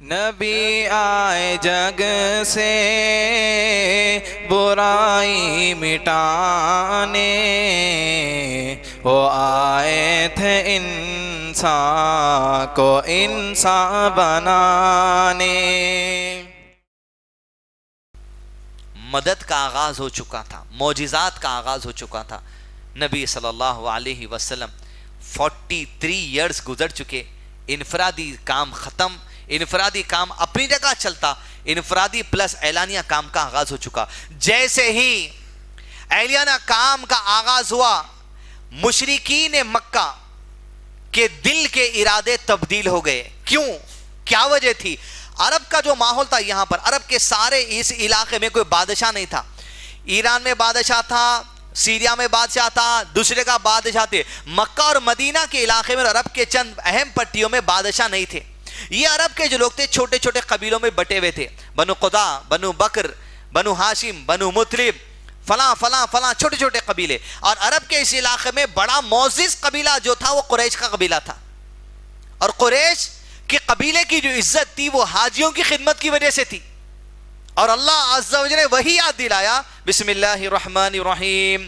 نبی آئے جگ سے برائی مٹانے، وہ آئے تھے انسان کو انسان بنانے۔ مدد کا آغاز ہو چکا تھا، معجزات کا آغاز ہو چکا تھا۔ نبی صلی اللہ علیہ وسلم 43 ایئرز گزر چکے، انفرادی کام ختم، انفرادی کام اپنی جگہ چلتا، انفرادی پلس اعلانیہ کام کا آغاز ہو چکا۔ جیسے ہی اعلانیہ کام کا آغاز ہوا، مشرکین مکہ کے دل کے ارادے تبدیل ہو گئے۔ کیوں؟ کیا وجہ تھی؟ عرب کا جو ماحول تھا، یہاں پر عرب کے سارے اس علاقے میں کوئی بادشاہ نہیں تھا۔ ایران میں بادشاہ تھا، سیریا میں بادشاہ تھا، دوسرے کا بادشاہ تھے۔ مکہ اور مدینہ کے علاقے میں عرب کے چند اہم پٹیوں میں بادشاہ نہیں تھے۔ یہ عرب کے جو لوگ تھے چھوٹے چھوٹے قبیلوں میں بٹے ہوئے تھے، بنو قضا، بنو بکر، بنو ہاشم، بنو مطلب، فلاں فلاں فلاں، چھوٹے چھوٹے قبیلے۔ اور عرب کے اس علاقے میں بڑا معزز قبیلہ جو تھا وہ قریش کا قبیلہ تھا۔ اور قریش کے قبیلے کی جو عزت تھی وہ حاجیوں کی خدمت کی وجہ سے تھی۔ اور اللہ عز و جل نے وہی یاد دلایا، بسم اللہ الرحمن الرحیم،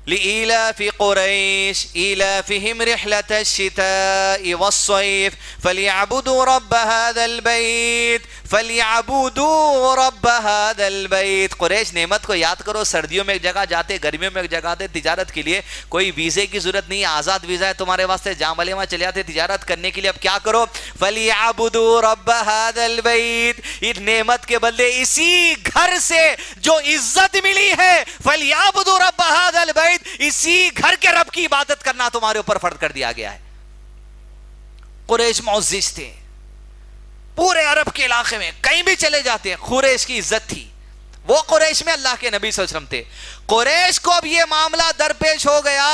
لإيلاف قريش إيلافهم رحلة الشتاء والصيف فليعبدوا رب هذا البيت فليعبدوا رب هذا البيت۔ قریش نعمت کو یاد کرو، سردیوں میں ایک جگہ جاتے، گرمیوں میں ایک جگہ آتے تجارت کے لیے، کوئی ویزے کی ضرورت نہیں، آزاد ویزا ہے تمہارے واسطے، جہاں بھلے وہاں چلے آتے تجارت کرنے کے لیے۔ اب کیا کرو؟ فليعبدوا رب هذا البيت، اس نعمت کے بدلے اسی گھر سے جو عزت ملی ہے، فليعبدوا رب هذا البيت، اسی گھر کے رب کی عبادت کرنا تمہارے اوپر فرض کر دیا گیا ہے۔ قریش معزز تھے، پورے عرب کے علاقے میں کہیں بھی چلے جاتے قریش کی عزت تھی۔ وہ قریش میں اللہ کے نبی صلی اللہ علیہ وسلم تھے۔ قریش کو اب یہ معاملہ درپیش ہو گیا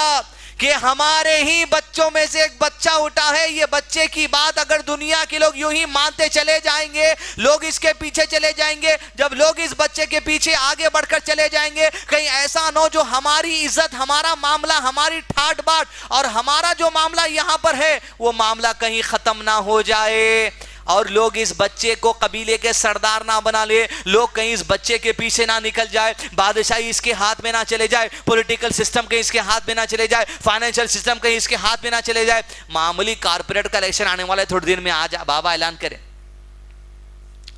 کہ ہمارے ہی بچوں میں سے ایک بچہ اٹھا ہے، یہ بچے کی بات اگر دنیا کے لوگ یوں ہی مانتے چلے جائیں گے، لوگ اس کے پیچھے چلے جائیں گے، جب لوگ اس بچے کے پیچھے آگے بڑھ کر چلے جائیں گے، کہیں ایسا نہ ہو جو ہماری عزت، ہمارا معاملہ، ہماری ٹھاٹ باٹ اور ہمارا جو معاملہ یہاں پر ہے وہ معاملہ کہیں ختم نہ ہو جائے، اور لوگ اس بچے کو قبیلے کے سردار نہ بنا لے، لوگ کہیں اس بچے کے پیچھے نہ نکل جائے، بادشاہی اس کے ہاتھ میں نہ چلے جائے، پولیٹیکل سسٹم کہیں اس کے ہاتھ میں نہ چلے جائے، فائنینشل سسٹم کہیں اس کے ہاتھ میں نہ چلے جائے۔ معمولی کارپوریٹ کا الیکشن آنے والا ہے تھوڑے دن میں، آج بابا اعلان کریں۔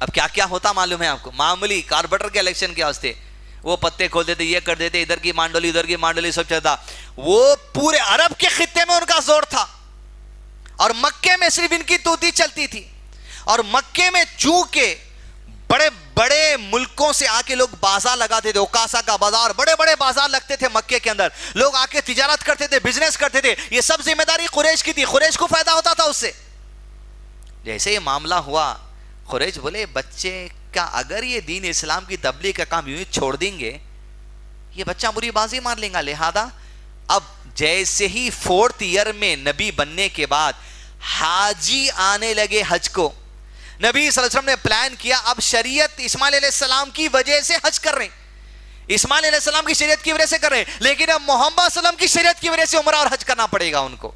اب کیا کیا ہوتا معلوم ہے آپ کو؟ معمولی کارپوریٹر کے الیکشن کے واسطے وہ پتے کھول دیتے، یہ کر دیتے، ادھر کی مانڈولی ادھر کی مانڈولی، سب چلتا۔ وہ پورے عرب کے خطے میں ان کا زور تھا، اور مکے میں صرف ان کی توتی چلتی تھی۔ اور مکے میں چونکہ بڑے بڑے ملکوں سے آ کے لوگ بازار لگاتے تھے، اوکاسا کا بازار، بڑے بڑے بازار لگتے تھے مکے کے اندر، لوگ آ کے تجارت کرتے تھے، بزنس کرتے تھے، یہ سب ذمہ داری قریش کی تھی، قریش کو فائدہ ہوتا تھا اس سے۔ جیسے یہ معاملہ ہوا، قریش بولے بچے کا اگر یہ دین اسلام کی تبلیغ کا کام یوں ہی چھوڑ دیں گے، یہ بچہ بری بازی مار لیں گا، لہذا اب جیسے ہی 4th ایئر میں نبی بننے کے بعد حاجی آنے لگے حج کو، نبی صلی اللہ علیہ وسلم نے پلان کیا اب شریعت اسماعیل علیہ السلام کی وجہ سے حج کر رہے ہیں، اسماعیل علیہ السلام کی شریعت کی وجہ سے کر رہے ہیں، لیکن اب محمد صلی اللہ علیہ وسلم کی شریعت کی وجہ سے عمرہ اور حج کرنا پڑے گا ان کو،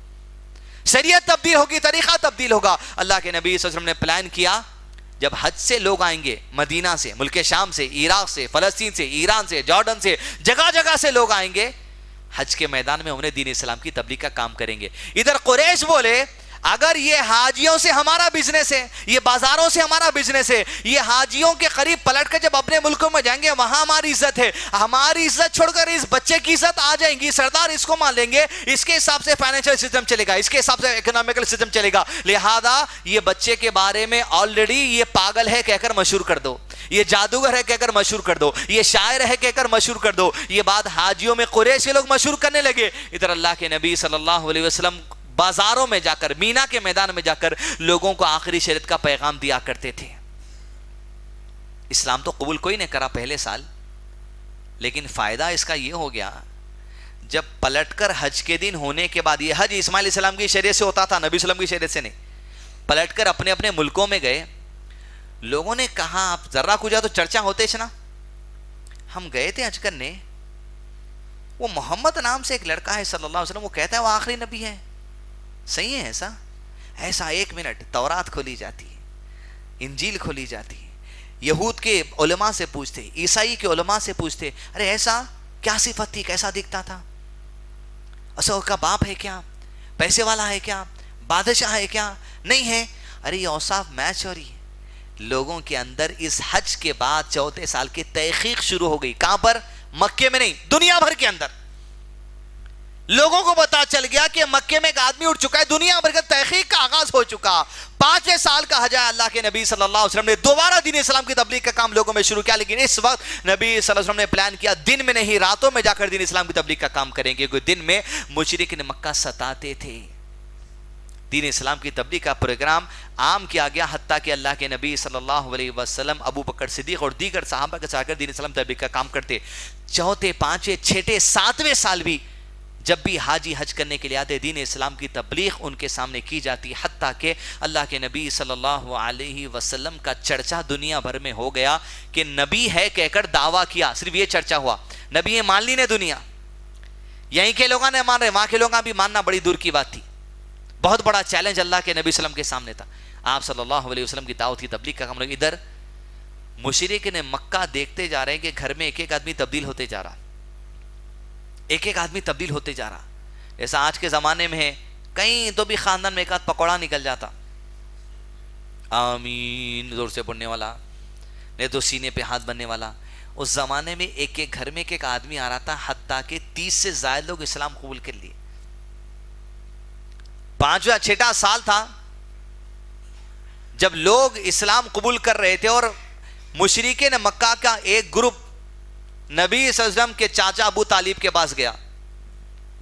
شریعت تبدیل ہوگی، طریقہ تبدیل ہوگا۔ اللہ کے نبی صلی اللہ علیہ وسلم نے پلان کیا جب حج سے لوگ آئیں گے، مدینہ سے، ملک شام سے، عراق سے، فلسطین سے، ایران سے، جارڈن سے، جگہ جگہ سے لوگ آئیں گے، حج کے میدان میں انہیں دین اسلام کی تبلیغ کا کام کریں گے۔ ادھر قریش بولے اگر یہ حاجیوں سے ہمارا بزنس ہے، یہ بازاروں سے ہمارا بزنس ہے، یہ حاجیوں کے قریب پلٹ کر جب اپنے ملکوں میں جائیں گے وہاں ہماری عزت ہے، ہماری عزت چھوڑ کر اس بچے کی عزت آ جائیں گی، سردار اس کو مان لیں گے، اس کے حساب سے فائنینشل سسٹم چلے گا، اس کے حساب سے اکنامیکل سسٹم چلے گا، لہذا یہ بچے کے بارے میں آلریڈی یہ پاگل ہے کہہ کر مشہور کر دو، یہ جادوگر ہے کہہ کر مشہور کر دو، یہ شاعر ہے کہہ کر مشہور کر دو۔ یہ بات حاجیوں میں قریش کے لوگ مشہور کرنے لگے۔ ادھر اللہ کے نبی صلی اللہ علیہ وسلم بازاروں میں جا کر، مینا کے میدان میں جا کر لوگوں کو آخری شریعت کا پیغام دیا کرتے تھے۔ اسلام تو قبول کوئی نہیں کرا پہلے سال، لیکن فائدہ اس کا یہ ہو گیا جب پلٹ کر حج کے دن ہونے کے بعد، یہ حج اسماعیل علیہ السلام کی شریعت سے ہوتا تھا، نبی صلی اللہ علیہ وسلم کی شریعت سے نہیں، پلٹ کر اپنے اپنے ملکوں میں گئے، لوگوں نے کہا آپ ذرا کچھ تو چرچا ہوتے نا، ہم گئے تھے حج کرنے، وہ محمد نام سے ایک لڑکا ہے صلی اللہ علیہ وسلم، وہ کہتا ہے وہ آخری نبی ہے، صحیح ہے ایسا؟ ایسا 1 منٹ تورات کھولی جاتی ہے، انجیل کھولی جاتی. یہود کے علماء سے پوچھتے, عیسائی کے علماء سے پوچھتے, ارے ایسا کیا صفت تھی, کیسا دکھتا تھا, اصل کا باپ ہے کیا, پیسے والا ہے کیا, بادشاہ ہے کیا, نہیں ہے. ارے یہ اوصاف میچ ہو رہی ہے. لوگوں کے اندر اس حج کے بعد 34 سال کی تحقیق شروع ہو گئی. کہاں پر؟ مکے میں نہیں, دنیا بھر کے اندر. لوگوں کو پتا چل گیا کہ مکے میں ایک آدمی اٹھ چکا ہے, دنیا بھر کا تحقیق کا آغاز ہو چکا. 5 سال کا حج ہے. اللہ کے نبی صلی اللہ علیہ وسلم نے دوبارہ دین اسلام کی تبلیغ کا کام لوگوں میں شروع کیا, لیکن اس وقت نبی صلی اللہ علیہ وسلم نے پلان کیا دن میں نہیں, راتوں میں جا کر دین اسلام کی تبلیغ کا کام کریں گے, کیونکہ دن میں مشرکین مکہ ستاتے تھے. دین اسلام کی تبلیغ کا پروگرام عام کیا گیا, حتیٰ کہ اللہ کے نبی صلی اللہ علیہ وسلم, ابو بکر صدیق اور دیگر صحابہ کے ساتھ دین اسلام تبلیغ کا کام کرتے. 4، 5، 6، 7ویں سال بھی جب بھی حاجی حج کرنے کے لیے آتے, دین اسلام کی تبلیغ ان کے سامنے کی جاتی, حتیٰ کہ اللہ کے نبی صلی اللہ علیہ وسلم کا چرچا دنیا بھر میں ہو گیا کہ نبی ہے کہہ کر دعویٰ کیا. صرف یہ چرچا ہوا, نبی ہے مان لی نے دنیا. یہیں کے لوگوں نے مان رہے, وہاں کے لوگوں بھی ماننا بڑی دور کی بات تھی. بہت بڑا چیلنج اللہ کے نبی صلی اللہ علیہ وسلم کے سامنے تھا. آپ صلی اللہ علیہ وسلم کی دعوت کی تبلیغ کا کام. ادھر مشرکین مکہ دیکھتے جا رہے ہیں کہ گھر میں ایک ایک آدمی تبدیل ہوتے جا رہا, ایک ایک آدمی تبدیل ہوتے جا رہا. جیسا آج کے زمانے میں ہے, کہیں تو بھی خاندان میں ایک آدھ پکوڑا نکل جاتا, آمین زور سے پڑھنے والا, نہیں تو سینے پہ ہاتھ بننے والا. اس زمانے میں ایک ایک گھر میں ایک ایک آدمی آ رہا تھا, حتیٰ کہ 30 سے زائد لوگ اسلام قبول کر لیے. 5واں 6واں سال تھا جب لوگ اسلام قبول کر رہے تھے, اور مشرکین مکہ کا ایک گروپ نبی صلی اللہ علیہ وسلم کے چاچا ابو طالب کے پاس گیا,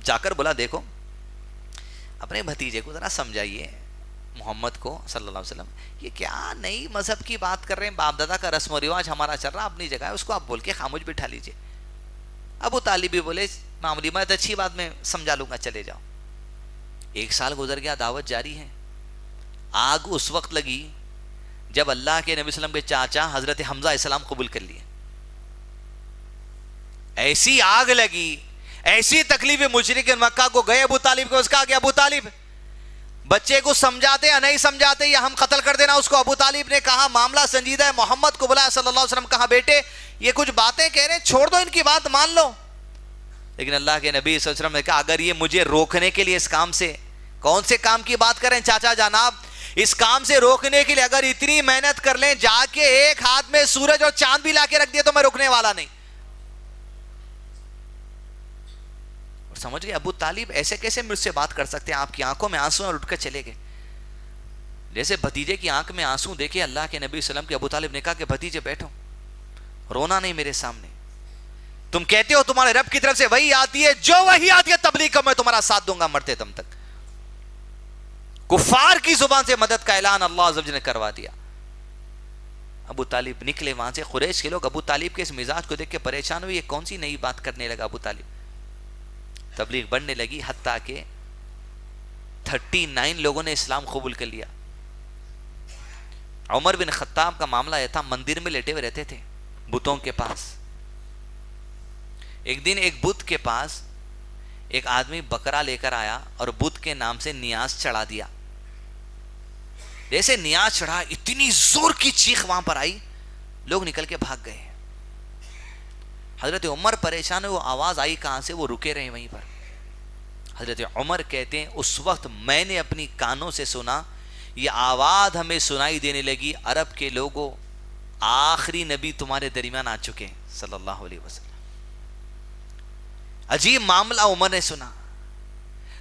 جا کر بولا دیکھو اپنے بھتیجے کو ذرا سمجھائیے, محمد کو صلی اللہ علیہ وسلم, یہ کیا نئی مذہب کی بات کر رہے ہیں, باپ دادا کا رسم و رواج ہمارا چل رہا, اپنی جگہ ہے, اس کو آپ بول کے خاموش بٹھا لیجئے. ابو طالب بھی بولے معمولی بات, اچھی بات میں سمجھا لوں گا, چلے جاؤ. 1 سال گزر گیا, دعوت جاری ہے. آگ اس وقت لگی جب اللہ کے نبی صلی اللہ علیہ وسلم کے چاچا حضرت حمزہ اسلام قبول کر لیے. ایسی آگ لگی, ایسی تکلیف مشرکین مکہ کو گئے ابو طالب کو, اس کا کہ ابو طالب بچے کو سمجھاتے یا نہیں سمجھاتے یا ہم قتل کر دینا اس کو. ابو طالب نے کہا معاملہ سنجیدہ ہے, محمد کو بلایا صلی اللہ علیہ وسلم, کہا بیٹے یہ کچھ باتیں کہہ رہے ہیں, چھوڑ دو ان کی بات, مان لو. لیکن اللہ کے نبی صلی اللہ علیہ وسلم نے کہا اگر یہ مجھے روکنے کے لیے اس کام سے, کون سے کام کی بات کریں چاچا جناب, اس کام سے روکنے کے لیے اگر اتنی محنت کر لیں, جا کے ایک ہاتھ میں سورج اور چاند بھی لا کے رکھ دیا تو میں روکنے والا نہیں. اور سمجھ گئے ابو طالب ایسے کیسے مجھ سے بات کر سکتے ہیں, آپ کی آنکھوں میں آنسو, اور اٹھ کر چلے گئے. جیسے بھتیجے کی آنکھ میں آنسو دیکھے اللہ کے نبی صلی اللہ علیہ وسلم کے, ابو طالب نے کہا کہ بھتیجے بیٹھو, رونا نہیں میرے سامنے. تم کہتے ہو تمہارے رب کی طرف سے وہی آتی ہے, جو وہی آتی ہے تبلیغ کا میں تمہارا ساتھ دوں گا مرتے دم تک. کفار کی زبان سے مدد کا اعلان اللہ عز و جل نے کروا دیا. ابو طالب نکلے وہاں سے. قریش کے لوگ ابو طالب کے اس مزاج کو دیکھ کے پریشان ہوئے, یہ کون سی نئی بات کرنے لگا ابو طالب. تبلیغ بڑھنے لگی, حتیٰ کہ 39 لوگوں نے اسلام قبول کر لیا. عمر بن خطاب کا معاملہ یہ تھا, مندر میں لیٹے ہوئے رہتے تھے بتوں کے پاس. ایک دن ایک بت کے پاس ایک آدمی بکرا لے کر آیا اور بت کے نام سے نیاز چڑھا دیا. جیسے نیاز چڑھا, اتنی زور کی چیخ وہاں پر آئی, لوگ نکل کے بھاگ گئے. حضرت عمر پریشان ہوئے, وہ آواز آئی کہاں سے, وہ رکے رہے وہیں پر. حضرت عمر کہتے ہیں اس وقت میں نے اپنی کانوں سے سنا, یہ آواز ہمیں سنائی دینے لگی, عرب کے لوگوں آخری نبی تمہارے درمیان آ چکے ہیں صلی اللہ علیہ وسلم. عجیب معاملہ عمر نے سنا.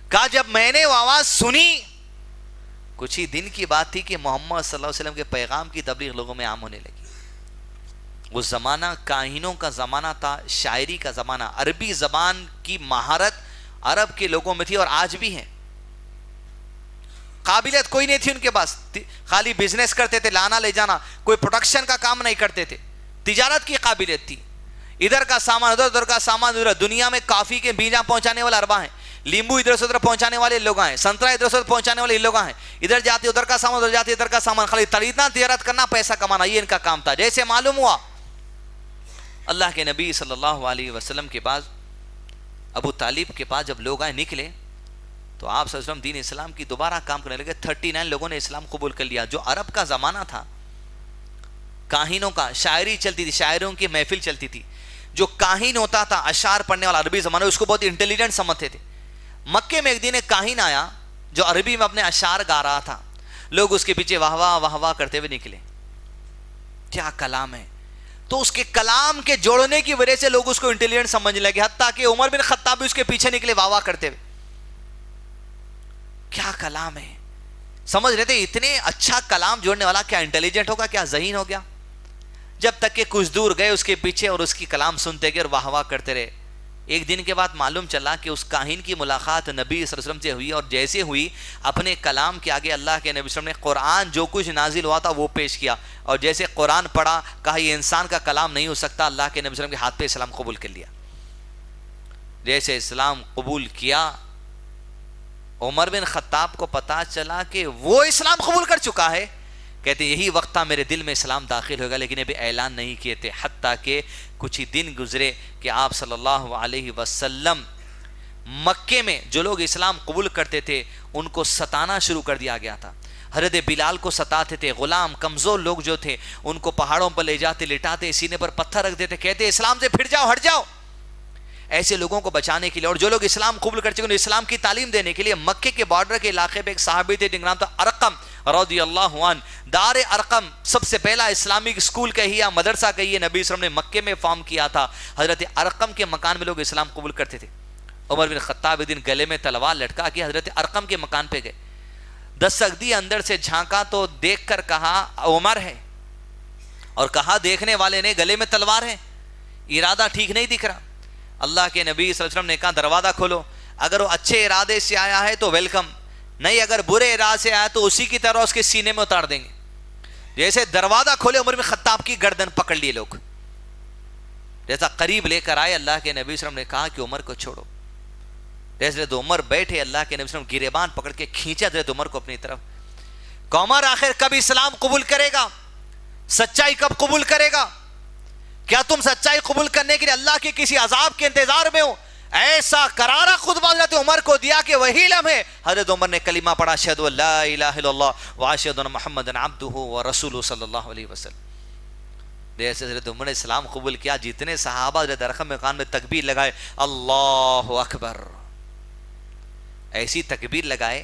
کہا جب میں نے وہ آواز سنی, کچھ ہی دن کی بات تھی کہ محمد صلی اللہ علیہ وسلم کے پیغام کی تبلیغ لوگوں میں عام ہونے لگی. وہ زمانہ کاہنوں کا زمانہ تھا, شاعری کا زمانہ. عربی زبان کی مہارت عرب کے لوگوں میں تھی اور آج بھی ہے. قابلیت کوئی نہیں تھی ان کے پاس, خالی بزنس کرتے تھے, لانا لے جانا, کوئی پروڈکشن کا کام نہیں کرتے تھے. تجارت کی قابلیت تھی, ادھر کا سامان ادھر, ادھر کا سامان ادھر. دنیا میں کافی کے بیجاں پہنچانے والے اربا ہیں, لیمبو ادھر سے ادھر پہنچانے والے لوگ ہیں, سنترا ادھر سے ادھر پہنچانے والے لوگ ہیں. ادھر جاتے ادھر کا سامان, ادھر جاتے ادھر کا سامان, خالی خریدنا, تجارت کرنا, پیسہ کمانا, یہ ان کا کام تھا. جیسے معلوم ہوا اللہ کے نبی صلی اللہ علیہ وسلم کے پاس, ابو طالب کے پاس جب لوگ آئے نکلے تو آپ صلی اللہ علیہ وسلم دین اسلام کی دوبارہ کام کرنے لگے. 39 لوگوں نے اسلام قبول کر لیا. جو عرب کا زمانہ تھا کاہنوں کا شاعری چلتی تھی, شاعروں کی محفل چلتی تھی. جو کاہن ہوتا تھا اشعار پڑھنے والا عربی زمانے میں, اس کو بہت انٹیلیجنٹ سمجھتے تھے. مکے میں ایک دن ایک کاہن آیا جو عربی میں اپنے اشعار گا رہا تھا. لوگ اس کے پیچھے واہ واہ واہ واہ کرتے ہوئے نکلے, کیا کلام ہے. تو اس کے کلام کے جوڑنے کی وجہ سے لوگ اس کو انٹیلیجنٹ سمجھنے لگے, حتیٰ کہ عمر بن خطاب بھی اس کے پیچھے نکلے واہ واہ کرتے ہوئے. کیا کلام ہے, سمجھ رہے تھے اتنے اچھا کلام جوڑنے والا کیا انٹیلیجنٹ ہوگا, کیا ذہین ہو گیا. جب تک کہ کچھ دور گئے اس کے پیچھے اور اس کی کلام سنتے گئے اور واہ واہ کرتے رہے. ایک دن کے بعد معلوم چلا کہ اس کاہن کی ملاقات نبی صلی اللہ علیہ وسلم سے ہوئی, اور جیسے ہوئی اپنے کلام کے آگے اللہ کے نبی صلی اللہ علیہ وسلم نے قرآن جو کچھ نازل ہوا تھا وہ پیش کیا, اور جیسے قرآن پڑھا کہا یہ انسان کا کلام نہیں ہو سکتا. اللہ کے نبی صلی اللہ علیہ وسلم کے ہاتھ پہ اسلام قبول کر لیا. جیسے اسلام قبول کیا, عمر بن خطاب کو پتا چلا کہ وہ اسلام قبول کر چکا ہے. کہتے یہی وقت تھا میرے دل میں اسلام داخل ہوگا, لیکن ابھی اعلان نہیں کیے تھے. حتیٰ کہ کچھ ہی دن گزرے کہ آپ صلی اللہ علیہ وسلم مکے میں جو لوگ اسلام قبول کرتے تھے ان کو ستانا شروع کر دیا گیا تھا. حضرت بلال کو ستاتے تھے, غلام کمزور لوگ جو تھے ان کو پہاڑوں پر لے جاتے, لٹاتے, سینے پر پتھر رکھ دیتے, کہتے اسلام سے پھر جاؤ, ہٹ جاؤ. ایسے لوگوں کو بچانے کے لیے, اور جو لوگ اسلام قبول کر چکے اسلام کی تعلیم دینے کے لیے, مکے کے بارڈر کے علاقے پہ ایک صحابی تھے جن کا نام تھا ارقم رضی اللہ عنہ. دار ارقم سب سے پہلا اسلامک اسکول کہیے یا مدرسہ کہیے نبی صلی اللہ علیہ وسلم نے مکے میں فارم کیا تھا. حضرت ارقم کے مکان میں لوگ اسلام قبول کرتے تھے. عمر بن خطاب ایک دن گلے میں تلوار لٹکا کے حضرت ارقم کے مکان پہ گئے. دستک دی, اندر سے جھانکا تو دیکھ کر کہا عمر ہے, اور کہا دیکھنے والے نے گلے میں تلوار ہے, ارادہ ٹھیک نہیں دکھ رہا. اللہ کے نبی صلی اللہ علیہ وسلم نے کہا دروازہ کھولو, اگر وہ اچھے ارادے سے آیا ہے تو ویلکم, نہیں اگر برے ارادے سے آیا تو اسی کی طرح اس کے سینے میں اتار دیں گے. جیسے دروازہ کھولے عمر بن خطاب کی گردن پکڑ لیے لوگ, جیسا قریب لے کر آئے اللہ کے نبی صلی اللہ علیہ وسلم نے کہا کہ عمر کو چھوڑو. جیسے حضرت عمر بیٹھے, اللہ کے نبی صلی اللہ علیہ وسلم گریبان پکڑ کے کھینچا حضرت عمر کو اپنی طرف. کہ عمر آخر کب اسلام قبول کرے گا, سچائی کب قبول کرے گا, کیا تم سچائی قبول کرنے کے لیے اللہ کے کسی عذاب کے انتظار میں ہو؟ ایسا کرارا خطبہ حضرت عمر کو دیا کہ وہی لمحے حضرت عمر نے کلمہ پڑھا, اشہدو ان لا الہ الا اللہ واشہدو ان محمدًا عبدہ ورسولہ صلی اللہ علیہ وسلم. جیسے حضرت عمر نے اسلام قبول کیا, جتنے صحابہ حضرت ارقم مکان میں تکبیر لگائے اللہ اکبر, ایسی تکبیر لگائے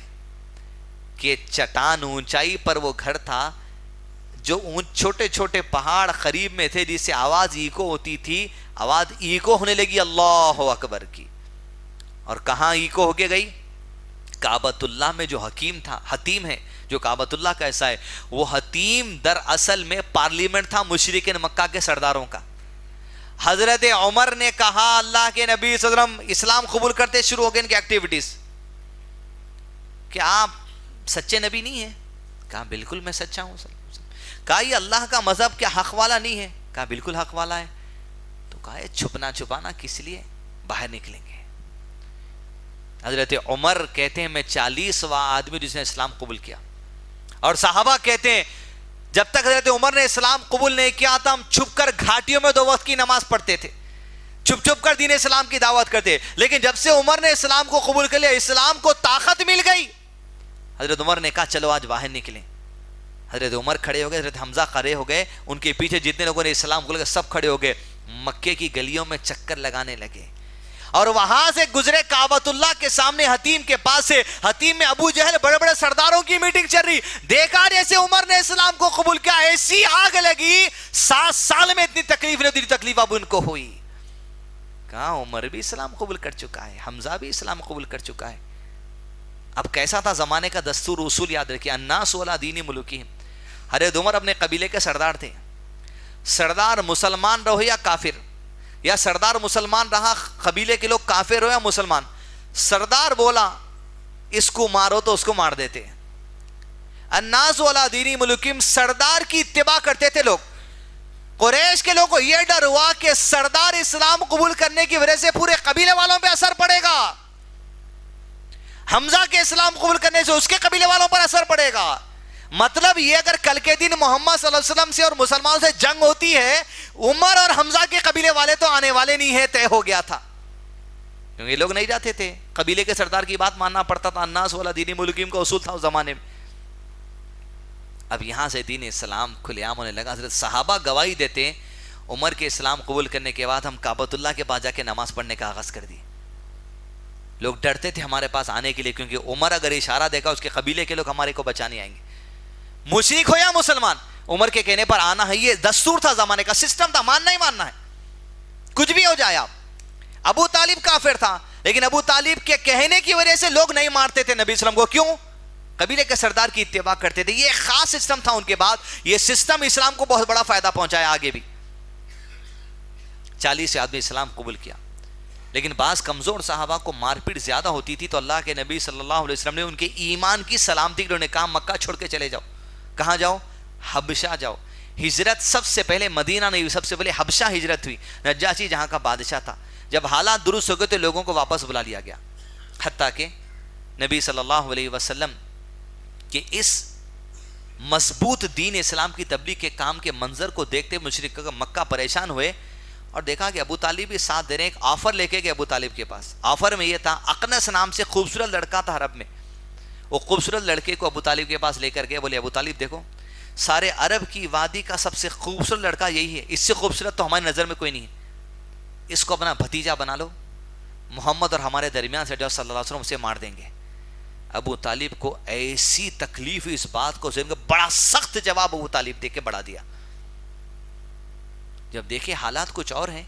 کہ چٹان اونچائی پر وہ گھر تھا, جو چھوٹے چھوٹے پہاڑ قریب میں تھے جس سے آواز ایکو ہوتی تھی, آواز ایکو ہونے لگی اللہ اکبر کی. اور کہاں ایکو ہو کے گئی؟ کعبۃ اللہ میں جو حکیم تھا, حتیم ہے جو کعبۃ اللہ کا ایسا ہے, وہ حتیم در اصل میں پارلیمنٹ تھا مشرکین مکہ کے سرداروں کا. حضرت عمر نے کہا اللہ کے نبی صلی اللہ علیہ وسلم اسلام قبول کرتے شروع ہو گئے ان کی ایکٹیویٹیز, کہ آپ سچے نبی نہیں ہیں؟ کہا بالکل میں سچا ہوں. کہا یہ اللہ کا مذہب کیا حق والا نہیں ہے؟ کہا بالکل حق والا ہے. تو کہا یہ چھپنا چھپانا کس لیے, باہر نکلیں گے. حضرت عمر کہتے ہیں میں 40واں آدمی جس نے اسلام قبول کیا, اور صحابہ کہتے ہیں جب تک حضرت عمر نے اسلام قبول نہیں کیا تھا ہم چھپ کر گھاٹیوں میں 2 وقت کی نماز پڑھتے تھے, چھپ چھپ کر دین اسلام کی دعوت کرتے. لیکن جب سے عمر نے اسلام کو قبول کر لیا, اسلام کو طاقت مل گئی, حضرت عمر نے کہا چلو آج باہر نکلیں. حضرت عمر کھڑے ہو گئے, حضرت حمزہ کھڑے ہو گئے, ان کے پیچھے جتنے لوگوں نے اسلام قبول کیا سب کھڑے ہو گئے. مکے کی گلیوں میں چکر لگانے لگے, اور وہاں سے گزرے کعبۃ اللہ کے سامنے حتیم کے پاس سے. حتیم میں ابو جہل بڑے بڑے سرداروں کی میٹنگ چل رہی, دیکھا جیسے عمر نے اسلام کو قبول کیا ایسی آگ لگی, 7 سال میں اتنی تکلیف نہیں, اتنی تکلیف اب ان کو ہوئی. کہا عمر بھی اسلام قبول کر چکا ہے, حمزہ بھی اسلام قبول کر چکا ہے. اب کیسا تھا زمانے کا دستور اصول یاد رکھیے, الناس علی دین ملوکہم. حضرت عمر اپنے قبیلے کے سردار تھے, سردار مسلمان رہو یا کافر, یا سردار مسلمان رہا قبیلے کے لوگ کافر ہو یا مسلمان, سردار بولا اس کو مارو تو اس کو مار دیتے. الناس علی دین ملوکہم, سردار کی اتباع کرتے تھے لوگ. قریش کے لوگوں کو یہ ڈر ہوا کہ سردار اسلام قبول کرنے کی وجہ سے پورے قبیلے والوں پہ اثر پڑے گا, حمزہ کے اسلام قبول کرنے سے اس کے قبیلے والوں پر اثر پڑے گا. مطلب یہ اگر کل کے دن محمد صلی اللہ علیہ وسلم سے اور مسلمانوں سے جنگ ہوتی ہے, عمر اور حمزہ کے قبیلے والے تو آنے والے نہیں ہیں, طے ہو گیا تھا. کیونکہ یہ لوگ نہیں جاتے تھے, قبیلے کے سردار کی بات ماننا پڑتا تھا. الناس علی دین ملوکہم کا اصول تھا اس زمانے میں. اب یہاں سے دین اسلام کھلے عام ہونے لگا. حضرت صحابہ گواہی دیتے ہیں عمر کے اسلام قبول کرنے کے بعد ہم کعبۃ اللہ کے پاس جا کے نماز پڑھنے کا آغاز کر دی. لوگ ڈرتے تھے ہمارے پاس آنے کے لیے, کیونکہ عمر اگر اشارہ دے گا اس کے قبیلے کے لوگ ہمارے کو بچانے آئیں گے. مشرک ہو یا مسلمان, عمر کے کہنے پر آنا ہے, یہ دستور تھا زمانے کا, سسٹم تھا, ماننا ہی ماننا ہے, کچھ بھی ہو جائے آپ. ابو طالب کافر تھا, لیکن ابو طالب کے کہنے کی وجہ سے لوگ نہیں مارتے تھے نبی صلی اللہ علیہ وسلم کو. کیوں؟ قبیلے کے سردار کی اتباع کرتے تھے. یہ ایک خاص سسٹم تھا ان کے بعد. یہ سسٹم اسلام کو بہت بڑا فائدہ پہنچایا آگے بھی. 40 آدمی اسلام قبول کیا, لیکن بعض کمزور صحابہ کو مار پیٹ زیادہ ہوتی تھی, تو اللہ کے نبی صلی اللہ علیہ وسلم نے ان کے ایمان کی سلامتی کے لیے انہیں کہا مکہ چھوڑ کے چلے جاؤ. کہاں جاؤ؟ حبشہ جاؤ. ہجرت سب سے پہلے مدینہ نہیں ہوئی, سب سے پہلے حبشہ ہجرت ہوئی. نجاشی جہاں کا بادشاہ تھا, جب حالات درست ہو گئے تو لوگوں کو واپس بلا لیا گیا. حتیٰ کہ نبی صلی اللہ علیہ وسلم کے اس مضبوط دین اسلام کی تبلیغ کے کام کے منظر کو دیکھتے مشرک مکہ پریشان ہوئے, اور دیکھا کہ ابو طالب بھی ساتھ دے رہے ہیں. ایک آفر لے کے گئے ابو طالب کے پاس. آفر میں یہ تھا, اقنس نام سے خوبصورت لڑکا تھا عرب میں, وہ خوبصورت لڑکے کو ابو طالب کے پاس لے کر گئے. بولے ابو طالب دیکھو, سارے عرب کی وادی کا سب سے خوبصورت لڑکا یہی ہے, اس سے خوبصورت تو ہماری نظر میں کوئی نہیں ہے, اس کو اپنا بھتیجا بنا لو, محمد اور ہمارے درمیان سے جو صلی اللہ علیہ وسلم اسے مار دیں گے. ابو طالب کو ایسی تکلیف اس بات کو ذہن میں, بڑا سخت جواب ابو طالب دے کے بڑھا دیا. جب دیکھے حالات کچھ اور ہیں,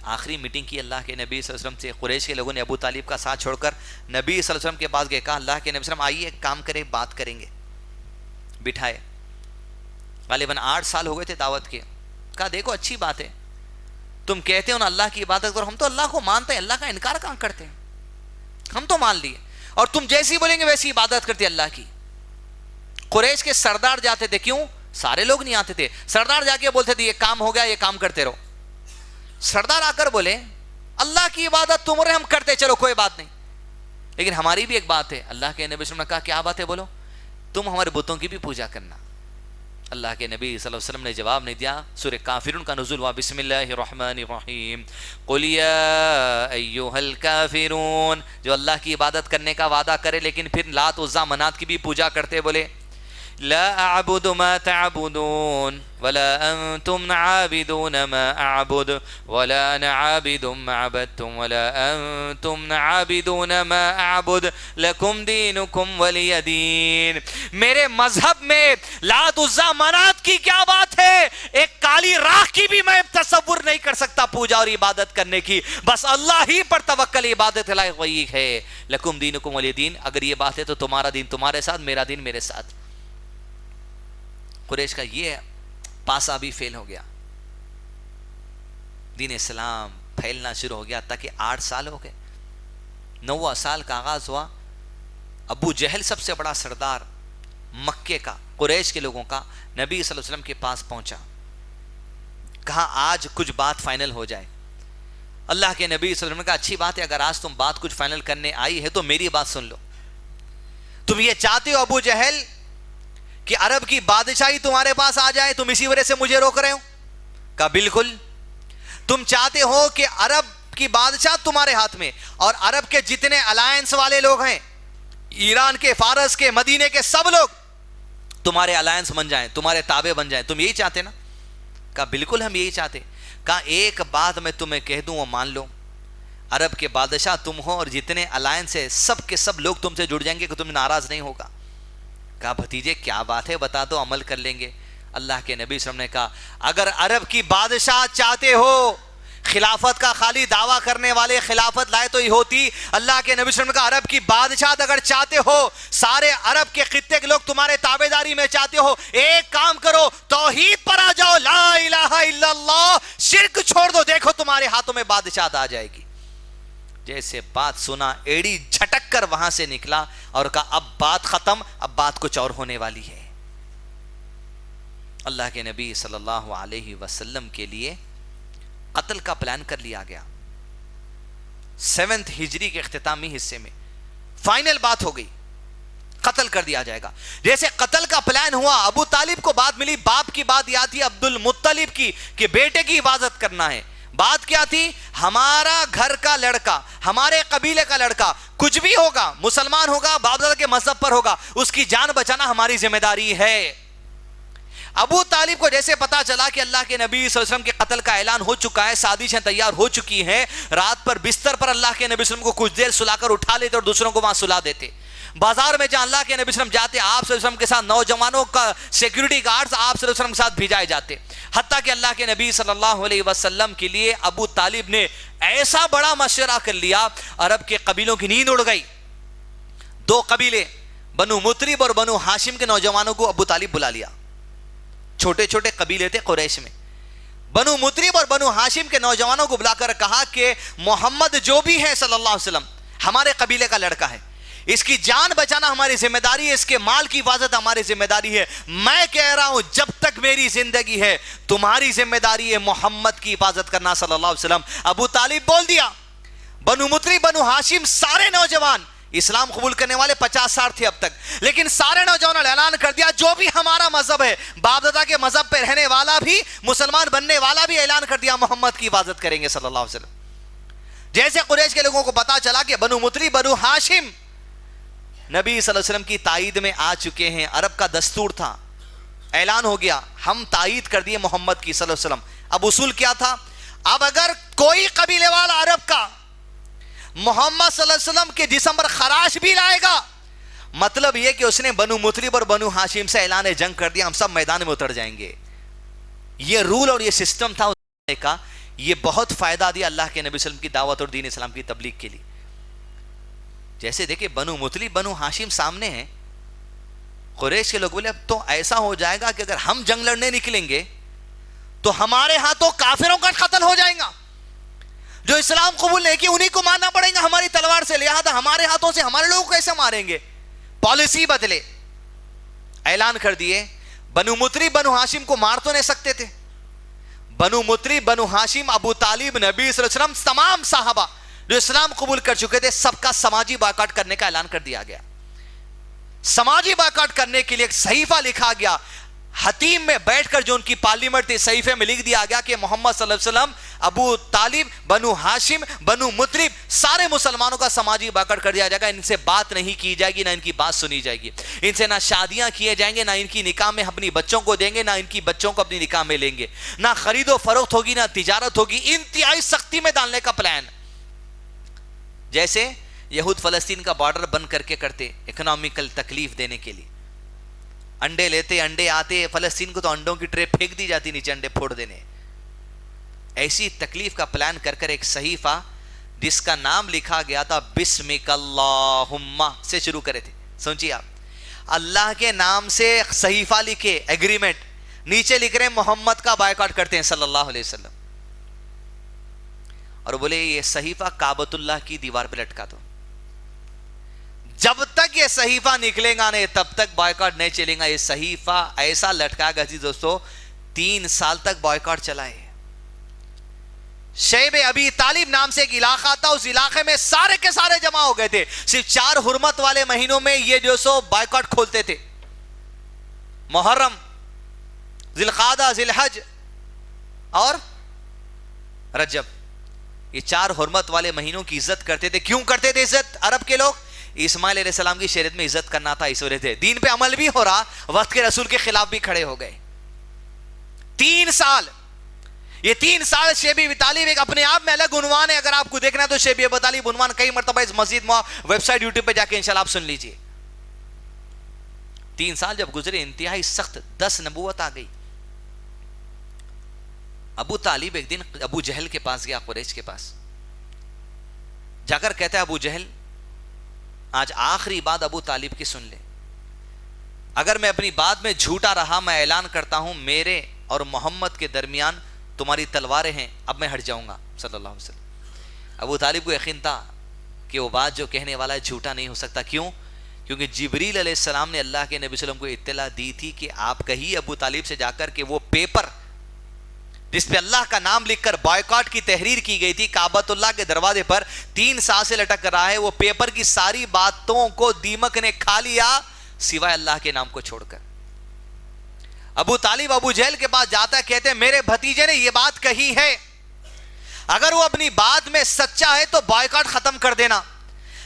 آخری میٹنگ کی اللہ کے نبی صلی اللہ علیہ وسلم سے. قریش کے لوگوں نے ابو طالب کا ساتھ چھوڑ کر نبی صلی اللہ علیہ وسلم کے پاس گئے, کہا اللہ کے نبی صلی اللہ علیہ وسلم آئیے ایک کام کریں, بات کریں گے. بٹھائے, غالباً 8 سال ہو گئے تھے دعوت کے. کہا دیکھو اچھی بات ہے, تم کہتے ہو نا اللہ کی عبادت کرو, ہم تو اللہ کو مانتے ہیں, اللہ کا انکار کہاں کرتے ہیں, ہم تو مان لیے, اور تم جیسی بولیں گے ویسی عبادت کرتے اللہ کی. قریش کے سردار جاتے تھے, کیوں؟ سارے لوگ نہیں آتے تھے, سردار جا کے بولتے تھے یہ کام ہو گیا, یہ کام کرتے رہو. سردار آ کر بولے اللہ کی عبادت تم اور ہم کرتے, چلو کوئی بات نہیں, لیکن ہماری بھی ایک بات ہے. اللہ کے نبی صلی اللہ علیہ وسلم نے کہا کیا بات ہے, بولو. تم ہمارے بتوں کی بھی پوجا کرنا. اللہ کے نبی صلی اللہ علیہ وسلم نے جواب نہیں دیا. سورہ کافرون کا نزول ہوا, بسم اللہ الرحمن الرحیم, قل یا ایھا الکافرون. جو اللہ کی عبادت کرنے کا وعدہ کرے لیکن پھر لات عزا منات کی بھی پوجا کرتے, بولے لا اعبد ما تعبدون ولا انتم عابدون ما اعبد ولا انا عابد ما عبدتم ولا انتم عابدون ما اعبد لکم دینکم ولی دین. میرے مذہب میں لات عزا منات کی کیا بات ہے, ایک کالی راکھ کی بھی میں تصور نہیں کر سکتا پوجا اور عبادت کرنے کی, بس اللہ ہی پر توکل عبادت لائق وہی ہے. لکم دینکم ولی دین, اگر یہ بات ہے تو تمہارا دین تمہارے ساتھ, میرا دین میرے ساتھ. قریش کا یہ پاسا بھی فیل ہو گیا, دین اسلام پھیلنا شروع ہو گیا. تاکہ 8 سال ہو گئے, 9واں سال کا آغاز ہوا. ابو جہل سب سے بڑا سردار مکے کا, قریش کے لوگوں کا, نبی صلی اللہ علیہ وسلم کے پاس پہنچا, کہا آج کچھ بات فائنل ہو جائے. اللہ کے نبی صلی اللہ علیہ وسلم نے کہا اچھی بات ہے, اگر آج تم بات کچھ فائنل کرنے آئی ہے تو میری بات سن لو. تم یہ چاہتے ہو ابو جہل کہ عرب کی بادشاہی تمہارے پاس آ جائے, تم اسی وجہ سے مجھے روک رہے ہو؟ کہا بالکل. تم چاہتے ہو کہ عرب کی بادشاہ تمہارے ہاتھ میں, اور عرب کے جتنے الائنس والے لوگ ہیں, ایران کے, فارس کے, مدینے کے, سب لوگ تمہارے الائنس بن جائیں, تمہارے تابع بن جائیں, تم یہی چاہتے نا؟ کہا بالکل ہم یہی چاہتے. کہا ایک بات میں تمہیں کہہ دوں وہ مان لو, عرب کے بادشاہ تم ہو اور جتنے الائنس ہے سب کے سب لوگ تم سے جڑ جائیں گے, کہ تم ناراض نہیں ہوگا. کہا بھتیجے کیا بات ہے, بتا دو, عمل کر لیں گے. اللہ کے نبی صلی اللہ علیہ وسلم نے کہا اگر عرب کی بادشاہ چاہتے ہو, خلافت کا خالی دعویٰ کرنے والے خلافت لائے تو ہی ہوتی. اللہ کے نبی صلی اللہ علیہ وسلم نے کہا عرب کی بادشاہ اگر چاہتے ہو, سارے عرب کے خطے کے لوگ تمہارے تابع داری میں چاہتے ہو, ایک کام کرو, توحید پر آ جاؤ, لا الہ الا اللہ, شرک چھوڑ دو, دیکھو تمہارے ہاتھوں میں بادشاہت آ جائے گی. جیسے بات سنا ایڑی جھٹک کر وہاں سے نکلا اور کہا اب بات ختم, اب بات کچھ اور ہونے والی ہے. اللہ کے نبی صلی اللہ علیہ وسلم کے لیے قتل کا پلان کر لیا گیا. 7 ہجری کے اختتامی حصے میں فائنل بات ہو گئی, قتل کر دیا جائے گا. جیسے قتل کا پلان ہوا, ابو طالب کو بات ملی, باپ کی بات یاد تھی عبد المطلب کی کہ بیٹے کی حفاظت کرنا ہے. بات کیا تھی؟ ہمارا گھر کا لڑکا، ہمارے قبیلے کا لڑکا کچھ بھی ہوگا، مسلمان ہوگا، باپ دادا کے مذہب پر ہوگا، اس کی جان بچانا ہماری ذمہ داری ہے۔ ابو طالب کو جیسے پتا چلا کہ اللہ کے نبی صلی اللہ علیہ وسلم کے قتل کا اعلان ہو چکا ہے، سازشیں تیار ہو چکی ہیں، رات پر بستر پر اللہ کے نبی صلی اللہ علیہ وسلم کو کچھ دیر سلا کر اٹھا لیتے اور دوسروں کو وہاں سلا دیتے۔ بازار میں جہاں اللہ کے نبی صلی اللہ علیہ وسلم جاتے، آپ صلی اللہ علیہ وسلم کے ساتھ نوجوانوں کا سیکیورٹی گارڈز آپ صلی اللہ علیہ وسلم کے ساتھ بھیجائے جاتے، حتیٰ کہ اللہ کے نبی صلی اللہ علیہ وسلم کے لیے ابو طالب نے ایسا بڑا مشورہ کر لیا، عرب کے قبیلوں کی نیند اڑ گئی۔ دو قبیلے بنو مطلب اور بنو ہاشم کے نوجوانوں کو ابو طالب بلا لیا، چھوٹے چھوٹے قبیلے تھے قریش میں۔ بنو مطلب اور بنو ہاشم کے نوجوانوں کو بلا کر کہا کہ محمد جو بھی ہے صلی اللہ علیہ وسلم ہمارے قبیلے کا لڑکا ہے، اس کی جان بچانا ہماری ذمہ داری ہے، اس کے مال کی حفاظت ہماری ذمہ داری ہے۔ میں کہہ رہا ہوں جب تک میری زندگی ہے تمہاری ذمہ داری ہے محمد کی حفاظت کرنا صلی اللہ علیہ وسلم۔ ابو طالب بول دیا۔ بنو مطلب بنو ہاشم سارے نوجوان، اسلام قبول کرنے والے 50-60 تھے اب تک، لیکن سارے نوجوانوں نے اعلان کر دیا جو بھی ہمارا مذہب ہے، باپ دادا کے مذہب پہ رہنے والا بھی، مسلمان بننے والا بھی اعلان کر دیا محمد کی حفاظت کریں گے صلی اللہ علیہ وسلم۔ جیسے قریش کے لوگوں کو پتا چلا کہ بنو مطلب بنو ہاشم نبی صلی اللہ علیہ وسلم کی تائید میں آ چکے ہیں، عرب کا دستور تھا، اعلان ہو گیا ہم تائید کر دیے محمد کی صلی اللہ علیہ وسلم۔ اب اصول کیا تھا؟ اب اگر کوئی قبیلے والا عرب کا محمد صلی اللہ علیہ وسلم کے جسم پر خراش بھی لائے گا، مطلب یہ کہ اس نے بنو مطلب اور بنو ہاشم سے اعلان جنگ کر دیا، ہم سب میدان میں اتر جائیں گے۔ یہ رول اور یہ سسٹم تھا اس کا، یہ بہت فائدہ دیا اللہ کے نبی صلی اللہ علیہ وسلم کی دعوت اور دین اسلام کی تبلیغ کے لیے۔ جیسے دیکھیں بنو مطلب بنو ہاشم سامنے ہیں، قریش کے لوگ بولے اب تو ایسا ہو جائے گا کہ اگر ہم جنگ لڑنے نکلیں گے تو ہمارے ہاتھوں کافروں کا قتل ہو جائے گا، جو اسلام قبول نہیں کی انہی کو مارنا پڑے گا ہماری تلوار سے، لہذا ہمارے ہاتھوں سے ہمارے لوگوں کو کیسے ماریں گے؟ پالیسی بدلے، اعلان کر دیے بنو مطلب بنو ہاشم کو مار تو نہیں سکتے تھے، بنو مطلب بنو ہاشم ابو طالب نبی صلی اللہ علیہ وسلم تمام صحابہ جو اسلام قبول کر چکے تھے سب کا سماجی بائیکاٹ کرنے کا اعلان کر دیا گیا۔ سماجی بائیکاٹ کرنے کے لیے ایک صحیفہ لکھا گیا، حتیم میں بیٹھ کر جو ان کی پارلیمنٹ تھی صحیفے میں لکھ دیا گیا کہ محمد صلی اللہ علیہ وسلم، ابو طالب، بنو ہاشم، بنو مطلب سارے مسلمانوں کا سماجی بائیکاٹ کر دیا جائے گا، ان سے بات نہیں کی جائے گی، نہ ان کی بات سنی جائے گی، ان سے نہ شادیاں کیے جائیں گے، نہ ان کی نکاح میں اپنی بچوں کو دیں گے، نہ ان کی بچوں کو اپنی نکاح میں لیں گے، نہ خرید و فروخت ہوگی، نہ تجارت ہوگی، انتہائی سختی میں ڈالنے کا پلان۔ جیسے یہود فلسطین کا بارڈر بند کر کے کرتے اکنامیکل تکلیف دینے کے لیے، انڈے لیتے، انڈے آتے فلسطین کو تو انڈوں کی ٹرے پھینک دی جاتی نیچے انڈے پھوڑ دینے، ایسی تکلیف کا پلان کر کر ایک صحیفہ جس کا نام لکھا گیا تھا بسمک اللہم سے شروع کرے تھے۔ سوچیے آپ، اللہ کے نام سے صحیفہ لکھے، ایگریمنٹ، نیچے لکھ رہے ہیں محمد کا بائیکاٹ کرتے ہیں صلی اللہ علیہ وسلم، اور بولے یہ صحیفہ کعبۃ اللہ کی دیوار پہ لٹکا دو، جب تک یہ صحیفہ نکلے گا نہیں تب تک بائیکاٹ نہیں چلے گا۔ یہ صحیفہ ایسا لٹکا گا جی دوستو 3 سال تک بائیکاٹ چلا ہے۔ شیب ابی طالب نام سے ایک علاقہ تھا، اس علاقے میں سارے کے سارے جمع ہو گئے تھے، صرف 4 حرمت والے مہینوں میں یہ جو سو بائیکاٹ کھولتے تھے، محرم، ذی القعدہ، ذی الحج اور رجب، یہ 4 حرمت والے مہینوں کی عزت کرتے تھے۔ کیوں کرتے تھے عزت عرب کے لوگ؟ اسماعیل علیہ السلام کی شریعت میں عزت کرنا تھا، اس وجہ سے دین پہ عمل بھی ہو رہا، وقت کے رسول کے خلاف بھی کھڑے ہو گئے۔ 3 سال، یہ 3 سال شیب ابی طالب ایک اپنے آپ میں الگ عنوان ہے، اگر آپ کو دیکھنا ہے تو شیب ابی طالب عنوان کئی مرتبہ اس مسجد میں ویب سائٹ یوٹیوب پہ جا کے انشاءاللہ آپ سن لیجئے۔ 3 سال جب گزرے انتہائی سخت 10 نبوت آ گئی۔ ابو طالب ایک دن ابو جہل کے پاس گیا، قریش کے پاس جا کر کہتا ہے ابو جہل آج آخری بات ابو طالب کی سن لے، اگر میں اپنی بات میں جھوٹا رہا میں اعلان کرتا ہوں میرے اور محمد کے درمیان تمہاری تلواریں ہیں، اب میں ہٹ جاؤں گا صلی اللہ علیہ وسلم۔ ابو طالب کو یقین تھا کہ وہ بات جو کہنے والا ہے جھوٹا نہیں ہو سکتا، کیوں؟ کیونکہ جبریل علیہ السلام نے اللہ کے نبی صلی اللہ علیہ وسلم کو اطلاع دی تھی کہ آپ کہیے ابو طالب سے جا کر کہ وہ پیپر جس پہ اللہ کا نام لکھ کر بائیکاٹ کی تحریر کی گئی تھی کعبۃ اللہ کے دروازے پر 3 سال سے لٹک رہا ہے، وہ پیپر کی ساری باتوں کو دیمک نے کھا لیا سوائے اللہ کے نام کو چھوڑ کر۔ ابو طالب ابو جہل کے پاس جاتا ہے، کہتے ہیں میرے بھتیجے نے یہ بات کہی ہے، اگر وہ اپنی بات میں سچا ہے تو بائیکاٹ ختم کر دینا،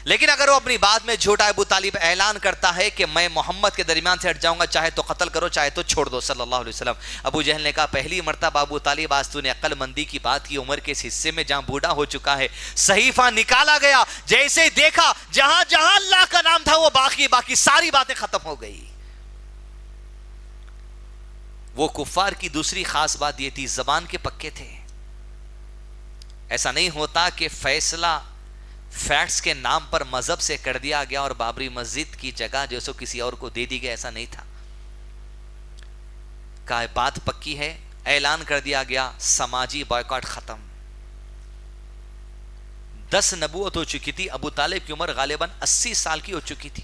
لیکن اگر وہ اپنی بات میں جھوٹا ہے، ابو طالب اعلان کرتا ہے کہ میں محمد کے درمیان سے ہٹ جاؤں گا، چاہے تو قتل کرو چاہے تو چھوڑ دو صلی اللہ علیہ وسلم۔ ابو جہل نے کہا پہلی مرتبہ ابو طالب آج تو نے عقل مندی کی بات کی، عمر کے اس حصے میں جہاں بوڑھا ہو چکا ہے، صحیفہ نکالا گیا، جیسے ہی دیکھا جہاں جہاں اللہ کا نام تھا وہ باقی ساری باتیں ختم ہو گئی۔ وہ کفار کی دوسری خاص بات یہ تھی، زبان کے پکے تھے۔ ایسا نہیں ہوتا کہ فیصلہ فیکٹس کے نام پر مذہب سے کر دیا گیا اور بابری مسجد کی جگہ جو سو کسی اور کو دے دی گئی، ایسا نہیں تھا۔ کہا بات پکی ہے، اعلان کر دیا گیا، سماجی بائیکاٹ ختم۔ 10 نبوت ہو چکی تھی، ابو طالب کی عمر غالباً 80 سال کی ہو چکی تھی۔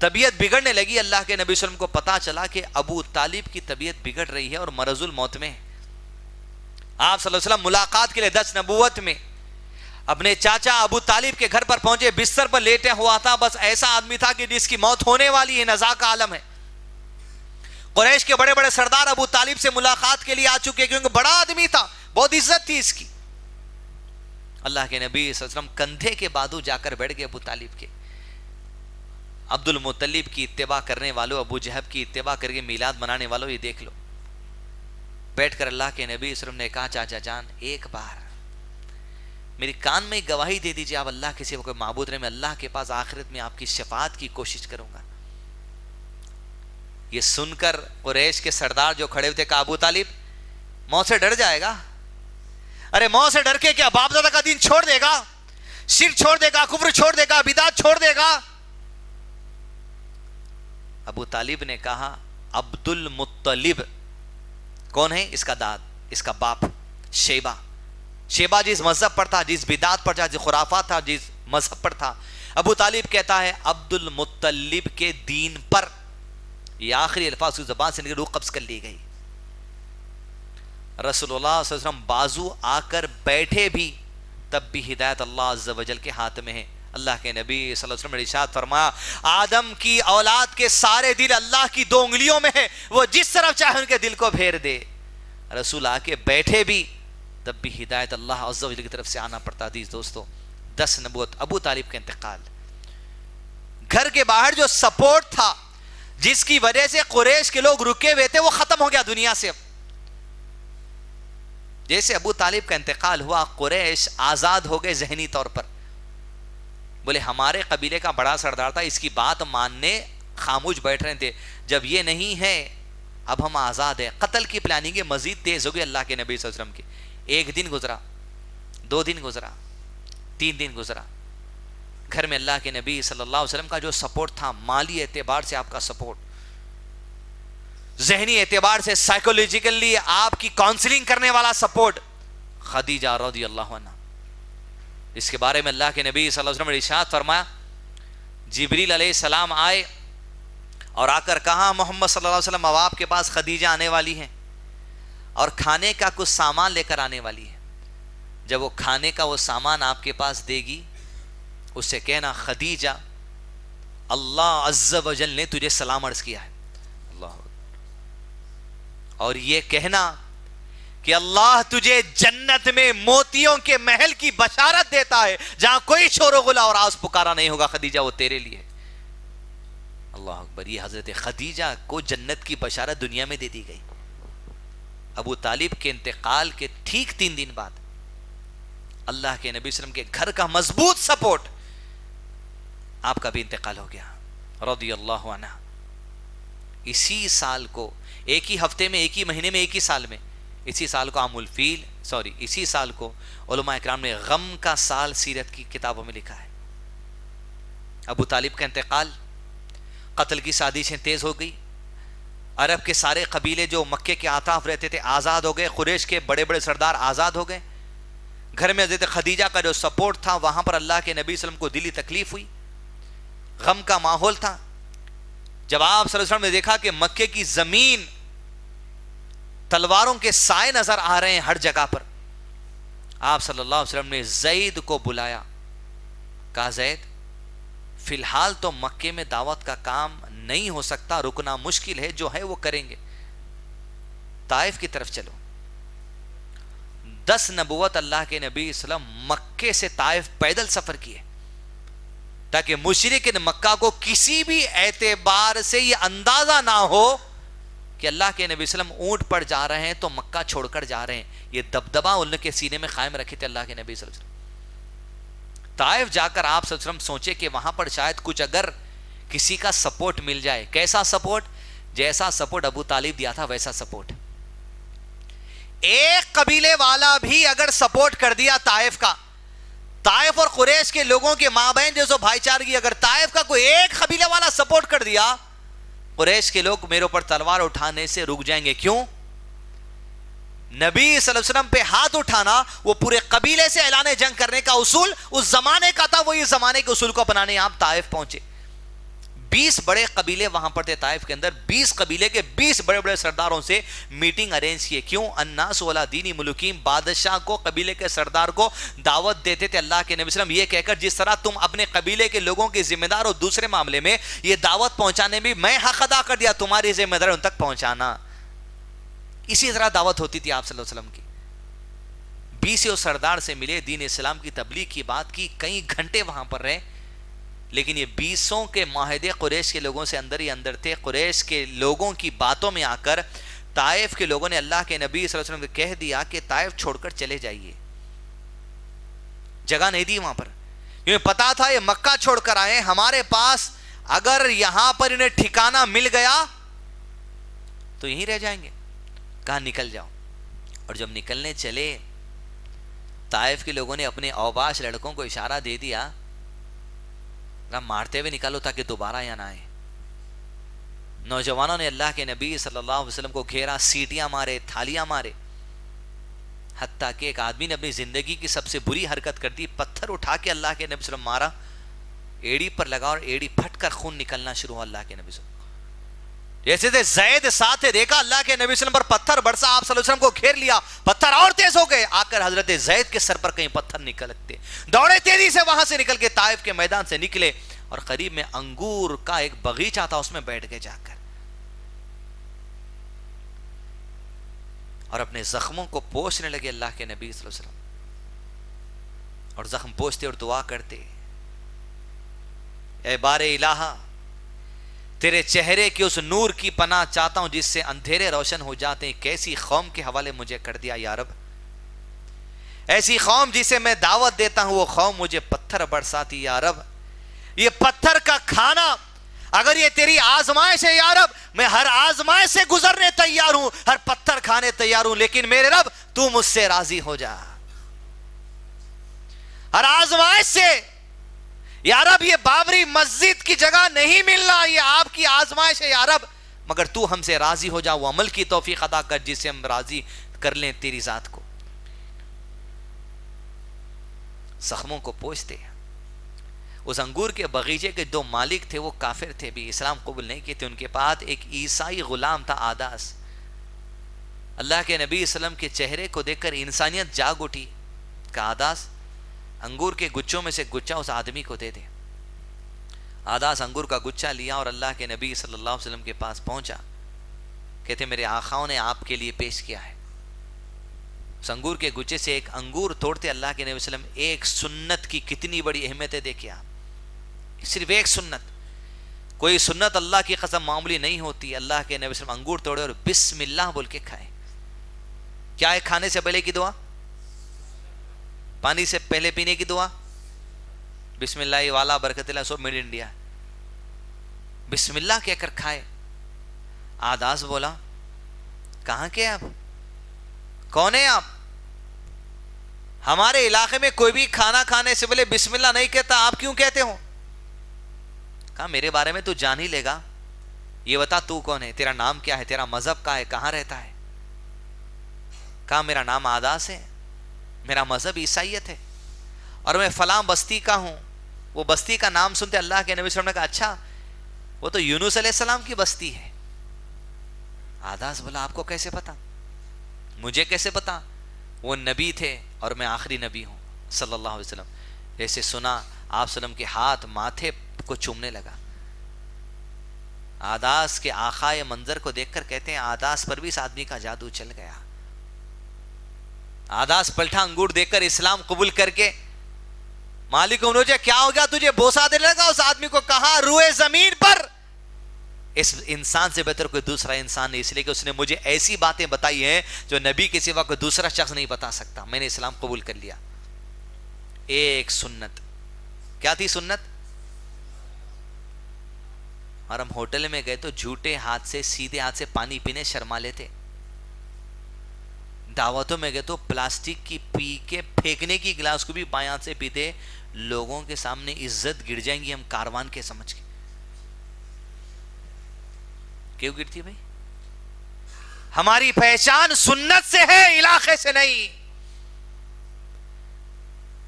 طبیعت بگڑنے لگی، اللہ کے نبی صلی اللہ علیہ وسلم کو پتا چلا کہ ابو طالب کی طبیعت بگڑ رہی ہے اور مرض الموت میں۔ آپ صلی اللہ علیہ وسلم ملاقات کے لیے 10 نبوت میں اپنے چاچا ابو طالب کے گھر پر پہنچے، بستر پر لیٹے ہوا تھا، بس ایسا آدمی تھا کہ جس کی موت ہونے والی ہے، نزا کا عالم ہے۔ قریش کے بڑے بڑے سردار ابو طالب سے ملاقات کے لیے آ چکے، کیونکہ بڑا آدمی تھا، بہت عزت تھی اس کی۔ اللہ کے نبی صلی اللہ علیہ وسلم کندھے کے بادو جا کر بیٹھ گئے ابو طالب کے۔ عبد المطلب کی اتباع کرنے والوں، ابو جہب کی اتباع کر کے میلاد منانے والوں، یہ دیکھ لو۔ بیٹھ کر اللہ کے نبی صلی اللہ علیہ وسلم نے کہا چاچا جان ایک بار میری کان میں گواہی دے دیجیے، آپ اللہ کے سوا کوئی معبود نہیں، میں اللہ کے پاس آخرت میں آپ کی شفاعت کی کوشش کروں گا۔ یہ سن کر قریش کے سردار جو کھڑے ہوئے تھے کہا ابو طالب موت سے ڈر جائے گا؟ ارے موت سے ڈر کے کیا باپ دادا کا دین چھوڑ دے گا، شرک چھوڑ دے گا، کفر چھوڑ دے گا، بدعت چھوڑ دے گا؟ ابو طالب نے کہا عبد المطلب کون ہے؟ اس کا داد، اس کا باپ شیبہ۔ شیبہ جس مذہب پر تھا، جس بدعت پر تھا، جس خرافات تھا، جس مذہب پر تھا، ابو طالب کہتا ہے عبد المطلب کے دین پر۔ یہ آخری الفاظ کی زبان سے نکل روح قبض کر لی گئی۔ رسول اللہ صلی اللہ علیہ وسلم بازو آ کر بیٹھے بھی، تب بھی ہدایت اللہ عز و جل کے ہاتھ میں ہے۔ اللہ کے نبی صلی اللہ علیہ وسلم نے ارشاد فرمایا آدم کی اولاد کے سارے دل اللہ کی 2 انگلیوں میں ہے، وہ جس طرف چاہے ان کے دل کو پھیر دے۔ رسول آ کے بیٹھے بھی، تب بھی ہدایت اللہ عز و جل کی طرف سے آنا پڑتا۔ عزیز دوستو 10 نبوت، ابو طالب کا انتقال، گھر کے باہر جو سپورٹ تھا جس کی وجہ سے قریش کے لوگ رکے ہوئے تھے وہ ختم ہو گیا دنیا سے۔ جیسے ابو طالب کا انتقال ہوا، قریش آزاد ہو گئے ذہنی طور پر۔ بولے ہمارے قبیلے کا بڑا سردار تھا، اس کی بات ماننے خاموش بیٹھ رہے تھے، جب یہ نہیں ہے اب ہم آزاد ہیں۔ قتل کی پلاننگ مزید تیز ہو گئی اللہ کے نبی صلی اللہ علیہ وسلم کی۔ 1 دن گزرا، 2 دن گزرا، 3 دن گزرا، گھر میں اللہ کے نبی صلی اللہ علیہ وسلم کا جو سپورٹ تھا، مالی اعتبار سے آپ کا سپورٹ، ذہنی اعتبار سے سائیکولوجیکلی آپ کی کاؤنسلنگ کرنے والا سپورٹ، خدیجہ رضی اللہ عنہ، اس کے بارے میں اللہ کے نبی صلی اللہ علیہ وسلم نے ارشاد فرمایا جبریل علیہ السلام آئے اور آ کر کہا محمد صلی اللہ علیہ وسلم اب آپ کے پاس خدیجہ آنے والی ہیں اور کھانے کا کچھ سامان لے کر آنے والی ہے۔ جب وہ کھانے کا وہ سامان آپ کے پاس دے گی، اس سے کہنا خدیجہ اللہ عز و جل نے تجھے سلام عرض کیا ہے، اللہ، اور یہ کہنا کہ اللہ تجھے جنت میں موتیوں کے محل کی بشارت دیتا ہے جہاں کوئی شور و غلا اور آواز پکارا نہیں ہوگا، خدیجہ وہ تیرے لیے۔ اللہ اکبر، یہ حضرت خدیجہ کو جنت کی بشارت دنیا میں دے دی گئی۔ ابو طالب کے انتقال کے ٹھیک 3 دن بعد اللہ کے نبی صلی اللہ علیہ وسلم کے گھر کا مضبوط سپورٹ، آپ کا بھی انتقال ہو گیا رضی اللہ عنہ۔ اسی سال کو، ایک ہی ہفتے میں، ایک ہی مہینے میں، ایک ہی سال میں، اسی سال کو عام الفیل، اسی سال کو علماء اکرام نے غم کا سال سیرت کی کتابوں میں لکھا ہے۔ ابو طالب کا انتقال، قتل کی سازشیں تیز ہو گئی، عرب کے سارے قبیلے جو مکے کے آطاف رہتے تھے آزاد ہو گئے، قریش کے بڑے بڑے سردار آزاد ہو گئے، گھر میں حضرت خدیجہ کا جو سپورٹ تھا وہاں پر اللہ کے نبی صلی اللہ علیہ وسلم کو دلی تکلیف ہوئی، غم کا ماحول تھا۔ جب آپ صلی اللہ علیہ وسلم نے دیکھا کہ مکے کی زمین تلواروں کے سائے نظر آ رہے ہیں ہر جگہ پر، آپ صلی اللہ علیہ وسلم نے زید کو بلایا، کہا زید فی الحال تو مکے میں دعوت کا کام نہیں ہو سکتا، رکنا مشکل ہے، جو ہے وہ کریں گے، طائف کی طرف چلو۔ 10 نبوت اللہ کے نبی صلی اللہ علیہ وسلم مکے سے طائف پیدل سفر کیے تاکہ مشرکین مکہ کو کسی بھی اعتبار سے یہ اندازہ نہ ہو کہ اللہ کے نبی صلی اللہ علیہ وسلم اونٹ پر جا رہے ہیں تو مکہ چھوڑ کر جا رہے ہیں. یہ دبدبا ان کے سینے میں قائم رکھے تھے اللہ کے نبی صلی اللہ علیہ وسلم. طائف جا کر آپ صلی اللہ علیہ وسلم سوچے کہ وہاں پر شاید کچھ اگر کسی کا سپورٹ مل جائے. کیسا سپورٹ؟ جیسا سپورٹ ابو طالب دیا تھا ویسا سپورٹ. ایک قبیلے والا بھی اگر سپورٹ کر دیا طائف کا, طائف اور قریش کے لوگوں کے مابین جو بھائی چارگی, اگر طائف کا کوئی ایک قبیلے والا سپورٹ کر دیا, قریش کے لوگ میرے اوپر تلوار اٹھانے سے رک جائیں گے. کیوں؟ نبی صلی اللہ علیہ وسلم پہ ہاتھ اٹھانا وہ پورے قبیلے سے اعلان جنگ کرنے کا اصول اس زمانے کا تھا. وہ اس زمانے کے اصول کو اپنانے آپ طائف پہنچے. 20 بڑے قبیلے وہاں پر تھے طائف کے اندر. 20 قبیلے کے 20 بڑے بڑے سرداروں سے میٹنگ ارینج کیے. کیوں؟ الناس ولا دینی ملوکیم, بادشاہ کو قبیلے کے سردار کو دعوت دیتے تھے اللہ کے نبی صلی اللہ علیہ وسلم, یہ کہہ کر جس طرح تم اپنے قبیلے کے لوگوں کے ذمہ دار ہو دوسرے معاملے میں, یہ دعوت پہنچانے میں میں حق ادا کر دیا, تمہاری ذمہ داری ان تک پہنچانا. اسی طرح دعوت ہوتی تھی آپ صلی اللہ علیہ وسلم کی. 20 سردار سے ملے, دین اسلام کی تبلیغ کی بات کی, کئی گھنٹے وہاں پر رہے. لیکن یہ 20 کے معاہدے قریش کے لوگوں سے اندر ہی اندر تھے. قریش کے لوگوں کی باتوں میں آ کر طائف کے لوگوں نے اللہ کے نبی صلی اللہ علیہ وسلم کو کہہ دیا کہ طائف چھوڑ کر چلے جائیے. جگہ نہیں دی وہاں پر, کیونکہ پتا تھا یہ مکہ چھوڑ کر آئے, ہمارے پاس اگر یہاں پر انہیں ٹھکانہ مل گیا تو یہیں رہ جائیں گے. کہا نکل جاؤ. اور جب نکلنے چلے, طائف کے لوگوں نے اپنے اوباش لڑکوں کو اشارہ دے دیا, مارتے ہوئے نکالو تاکہ دوبارہ یہاں نہ آئے. نوجوانوں نے اللہ کے نبی صلی اللہ علیہ وسلم کو گھیرا, سیٹیاں مارے, تھالیاں مارے, حتیٰ کہ ایک آدمی نے اپنی زندگی کی سب سے بری حرکت کر دی, پتھر اٹھا کے اللہ کے نبی صلی اللہ علیہ وسلم مارا, ایڑی پر لگا اور ایڑی پھٹ کر خون نکلنا شروع ہوا. اللہ کے نبی صلی اللہ علیہ وسلم جیسے تھے زید ساتھ دیکھا, اللہ کے نبی صلی اللہ علیہ وسلم پر پتھر برسا, آپ صلی اللہ علیہ وسلم کو گھیر لیا, پتھر اور تیز ہو گئے, آ کر حضرت زید کے سر پر کہیں پتھر نکلتے, دوڑے تیزی سے وہاں سے نکل کے طائف کے میدان سے نکلے اور قریب میں انگور کا ایک باغیچہ تھا, اس میں بیٹھ گئے جا کر, اور اپنے زخموں کو پوچھنے لگے اللہ کے نبی صلی اللہ علیہ وسلم, اور زخم پوچھتے اور دعا کرتے, اے بار الہ, تیرے چہرے کے اس نور کی پناہ چاہتا ہوں جس سے اندھیرے روشن ہو جاتے ہیں. کیسی قوم کے حوالے مجھے کر دیا یا رب, ایسی قوم جسے میں دعوت دیتا ہوں وہ قوم مجھے پتھر برساتی یا رب. یہ پتھر کا کھانا اگر یہ تیری آزمائش ہے یا رب, میں ہر آزمائش سے گزرنے تیار ہوں, ہر پتھر کھانے تیار ہوں, لیکن میرے رب تو مجھ سے راضی ہو جا. ہر آزمائش سے یا رب یہ بابری مسجد کی جگہ نہیں ملنا, یہ آپ کی آزمائش ہے یا رب, مگر تو ہم سے راضی ہو جا, وہ عمل کی توفیق عطا کر جس سے ہم راضی کر لیں تیری ذات کو. زخموں کو پوچھتے. اس انگور کے باغیچے کے 2 مالک تھے, وہ کافر تھے, بھی اسلام قبول نہیں کیے تھے. ان کے پاس ایک عیسائی غلام تھا آداس. اللہ کے نبی صلی اللہ علیہ وسلم کے چہرے کو دیکھ کر انسانیت جاگ اٹھی. کہا آداس انگور کے گچھوں میں سے گچھا اس آدمی کو دے دے. آداس انگور کا گچھا لیا اور اللہ کے نبی صلی اللہ علیہ وسلم کے پاس پہنچا. کہتے میرے آقاؤں نے آپ کے لیے پیش کیا ہے. اس انگور کے گچھے سے ایک انگور توڑتے اللہ کے نبی صلی اللہ علیہ وسلم, ایک سنت کی کتنی بڑی اہمیت ہے دیکھیں آپ. صرف ایک سنت, کوئی سنت اللہ کی قسم معمولی نہیں ہوتی. اللہ کے نبی صلی اللہ علیہ وسلم انگور توڑے اور بسم اللہ بول کے کھائے. کیا ہے کھانے سے پہلے کی دعا؟ پانی سے پہلے پینے کی دعا بسم اللہ والا برکت اللہ, سو میڈ انڈیا, بسم اللہ کہہ کر کھائے. آداس بولا کہاں کے آپ, کون ہیں آپ؟ ہمارے علاقے میں کوئی بھی کھانا کھانے سے پہلے بسم اللہ نہیں کہتا, آپ کیوں کہتے ہو؟ کہا میرے بارے میں تو جان ہی لے گا, یہ بتا تو کون ہے, تیرا نام کیا ہے, تیرا مذہب کیا ہے, کہاں رہتا ہے؟ کہا میرا نام آداس ہے, میرا مذہب عیسائیت ہے, اور میں فلاں بستی کا ہوں. وہ بستی کا نام سنتے اللہ کے نبی صلی اللہ علیہ وسلم نے کہا اچھا وہ تو یونس علیہ السلام کی بستی ہے. آداس بولا آپ کو کیسے پتا؟ مجھے کیسے پتا؟ وہ نبی تھے اور میں آخری نبی ہوں صلی اللہ علیہ وسلم. جیسے سنا آپ صلی اللہ علیہ وسلم کے ہاتھ ماتھے کو چومنے لگا. آداس کے آقا منظر کو دیکھ کر کہتے ہیں آداس پر بھی اس آدمی کا جادو چل گیا. آدھاس پلٹا انگور دیکھ کر اسلام قبول کر کے مالک انہوں کیا ہو گیا تجھے بوسا دینے لگا. اس آدمی کو کہا روئے زمین پر اس انسان سے بہتر کوئی دوسرا انسان نہیں, اس لیے کہ اس نے مجھے ایسی باتیں بتائی ہیں جو نبی کے سوا کوئی دوسرا شخص نہیں بتا سکتا. میں نے اسلام قبول کر لیا. ایک سنت کیا تھی سنت؟ اور ہم ہوٹل میں گئے تو جھوٹے ہاتھ سے سیدھے ہاتھ سے پانی پینے شرما لیتے. دعوتوں میں گئے تو پلاسٹک کی پی کے پھینکنے کی گلاس کو بھی بائیں ہاتھ سے پیتے. لوگوں کے سامنے عزت گر جائیں گی ہم کاروان کے سمجھ کے. کیوں گرتی ہے بھائی؟ ہماری پہچان سنت سے ہے, علاقے سے نہیں.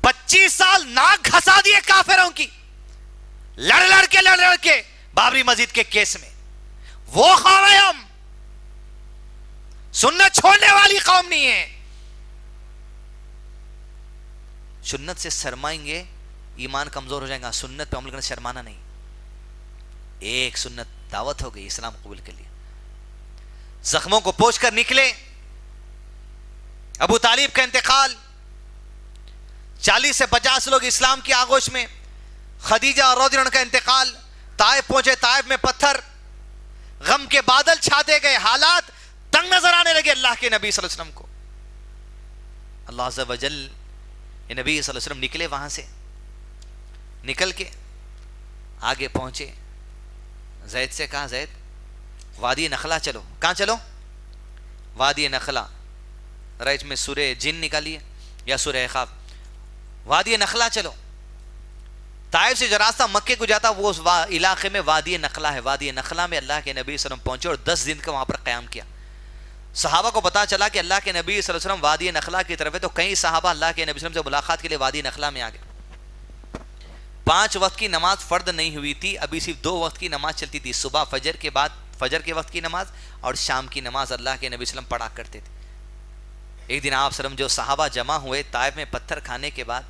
25 سال ناک گھسا دیے کافروں کی, لڑ لڑ کے بابری مسجد کے کیس میں. وہ قوم ہے ہم, سنت چھوڑنے والی قوم نہیں ہے. سنت سے شرمائیں گے ایمان کمزور ہو جائے گا. سنت پہ عمل کرنے شرمانا نہیں. ایک سنت دعوت ہو گئی, اسلام قبول کر لیا. زخموں کو پوچھ کر نکلے. ابو طالب کا انتقال, 40 سے 50 لوگ اسلام کی آغوش میں. خدیجہ رضی اللہ عنہا کا انتقال. طائف پہنچے, طائف میں پتھر, غم کے بادل چھاتے گئے, حالات تنگ نظر آنے لگے اللہ کے نبی صلی اللہ علیہ وسلم کو. اللہ عز و جل یہ نبی صلی اللہ علیہ وسلم نکلے وہاں سے, نکل کے آگے پہنچے. زید سے کہا زید وادی نخلا چلو. کہاں چلو؟ وادی نخلا. رائج میں سورہ جن نکالیے یا سورہ احقاف. وادی نخلا چلو. طائف سے جو راستہ مکے کو جاتا وہ اس علاقے میں وادی نخلا ہے. وادی نخلا میں اللہ کے نبی صلی اللہ علیہ وسلم پہنچے اور 10 دن کا وہاں پر قیام کیا. صحابہ کو پتا چلا کہ اللہ کے نبی صلی اللہ علیہ وسلم وادی نخلا کی طرف ہے, تو کئی صحابہ اللہ کے نبی صلی اللہ علیہ وسلم سے ملاقات کے لیے وادی نخلا میں آ گئے. 5 وقت کی نماز فرض نہیں ہوئی تھی, ابھی صرف 2 وقت کی نماز چلتی تھی. صبح فجر کے بعد فجر کے وقت کی نماز اور شام کی نماز اللہ کے نبی صلی اللہ علیہ وسلم پڑھا کرتے تھے. ایک دن آپ صلی اللہ علیہ وسلم جو صحابہ جمع ہوئے طائف میں پتھر کھانے کے بعد,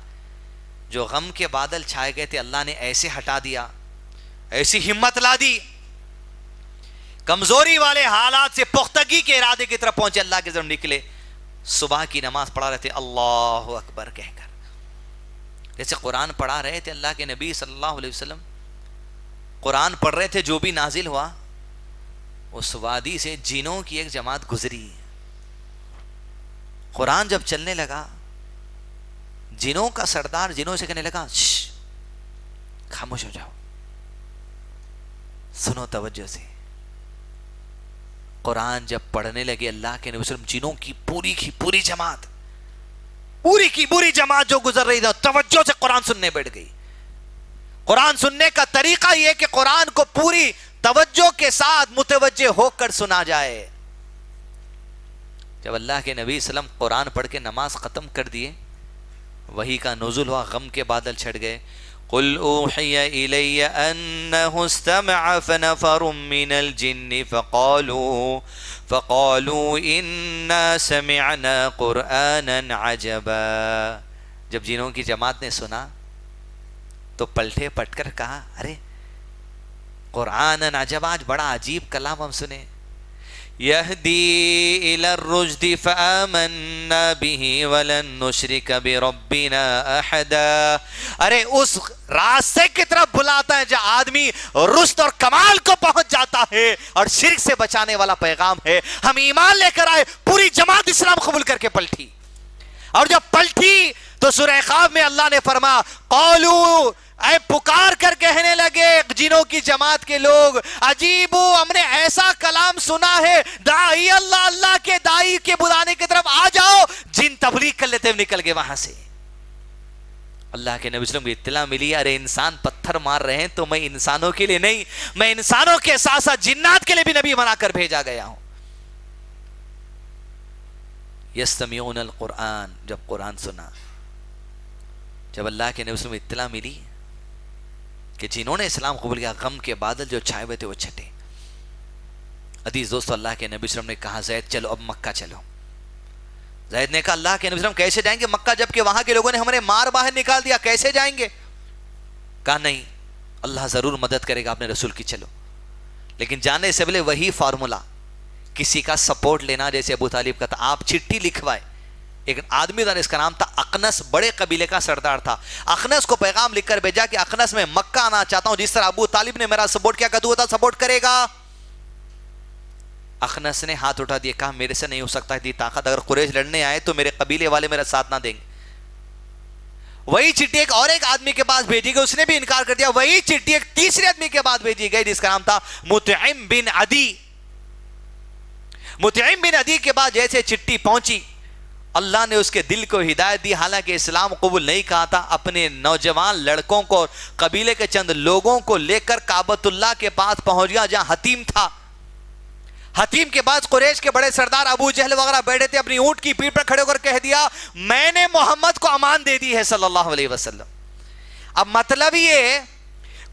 جو غم کے بادل چھائے گئے تھے اللہ نے ایسے ہٹا دیا, ایسی ہمت لا دی. کمزوری والے حالات سے پختگی کے ارادے کی طرف پہنچے, اللہ کی طرف نکلے. صبح کی نماز پڑھا رہے تھے اللہ اکبر کہہ کر, جیسے قرآن پڑھا رہے تھے. اللہ کے نبی صلی اللہ علیہ وسلم قرآن پڑھ رہے تھے, جو بھی نازل ہوا اس وادی سے جنوں کی ایک جماعت گزری. قرآن جب چلنے لگا, جنوں کا سردار جنوں سے کہنے لگا خاموش ہو جاؤ, سنو توجہ سے. قرآن جب پڑھنے لگے اللہ کے نبی صلی اللہ علیہ وسلم, جنوں کی پوری جماعت, پوری جماعت جو گزر رہی تھی توجہ سے قرآن سننے بیٹھ گئی. قرآن سننے کا طریقہ یہ کہ قرآن کو پوری توجہ کے ساتھ متوجہ ہو کر سنا جائے. جب اللہ کے نبی صلی اللہ علیہ وسلم قرآن پڑھ کے نماز ختم کر دیے, وحی کا نزول ہوا, غم کے بادل چھڑ گئے. قل اوحی الی انہ استمع فنفر من الجن فقالوا انا سمعنا قرآنا عجبا. جب جنوں کی جماعت نے سنا تو پلٹے پٹ کر کہا ارے قرآن عجبا, آج بڑا عجیب کلام ہم سنے. یہدی الی الرشد فآمنا به ولن نشرک بربنا احدا. ارے اس راستے کی طرف بلاتا ہے جہاں آدمی رشد اور کمال کو پہنچ جاتا ہے اور شرک سے بچانے والا پیغام ہے. ہم ایمان لے کر آئے, پوری جماعت اسلام قبول کر کے پلٹی. اور جب پلٹی تو سورہ خواب میں اللہ نے فرمایا قولوا, اے پکار کر کہنے لگے جنوں کی جماعت کے لوگ, عجیب ہم نے ایسا کلام سنا ہے, داعی اللہ, اللہ کے داعی کے بلانے کی طرف آ جاؤ. جن تبلیغ کر لیتے ہوئے نکل گئے وہاں سے. اللہ کے نبی صلی اللہ علیہ وسلم کو اطلاع ملی ارے انسان پتھر مار رہے ہیں تو میں انسانوں کے لیے نہیں, میں انسانوں کے ساتھ ساتھ جنات کے لیے بھی نبی بنا کر بھیجا گیا ہوں. یستمعون القرآن, جب قرآن سنا, جب اللہ کے نبی صلی اللہ علیہ وسلم اطلاع ملی کہ جنہوں نے اسلام قبول کیا, غم کے بادل جو چھائے ہوئے تھے وہ چھٹے. عزیز دوستو, اللہ کے نبی صلی اللہ علیہ وسلم نے کہا زید چلو اب مکہ چلو. زید نے کہا اللہ کے نبی صلی اللہ علیہ وسلم کیسے جائیں گے مکہ جبکہ وہاں کے لوگوں نے ہمارے مار باہر نکال دیا, کیسے جائیں گے؟ کہا نہیں, اللہ ضرور مدد کرے گا اپنے رسول کی, چلو. لیکن جانے سے پہلے وہی فارمولا, کسی کا سپورٹ لینا, جیسے ابو طالب کا تھا, آپ چٹھی لکھوائے ایک آدمی تھا، اس کا نام تھا اخنس، بڑے قبیلے کا سردار تھا. اخنس کو پیغام لکھ کر بھیجا کہ اخنس میں مکہ آنا چاہتا ہوں، جس طرح ابو طالب نے میرا سپورٹ کیا، تو تھا سپورٹ کرے گا. اخنس نے ہاتھ اٹھا دیا، کہا میرے سے نہیں ہو سکتا اتنی طاقت، اگر قریش لڑنے آئے تو میرے قبیلے والے میرا ساتھ نہ دیں گے. وہی چٹھی ایک اور ایک آدمی کے پاس بھیجی گئی، اس نے بھی انکار کر دیا. وہی چٹھی ایک تیسرے آدمی کے پاس بھیجی گئی جس کا نام تھا مطعم بن عدی. مطعم بن عدی کے بعد جیسے چٹھی پہنچی، اللہ نے اس کے دل کو ہدایت دی. حالانکہ اسلام قبول نہیں کہا تھا، اپنے نوجوان لڑکوں کو، قبیلے کے چند لوگوں کو لے کر کعبۃ اللہ کے پاس پہنچ گیا جہاں حتیم تھا. حتیم کے بعد قریش کے بڑے سردار ابو جہل وغیرہ بیٹھے تھے، اپنی اونٹ کی پیٹھ پر کھڑے ہو کر کہہ دیا میں نے محمد کو امان دے دی ہے صلی اللہ علیہ وسلم. اب مطلب یہ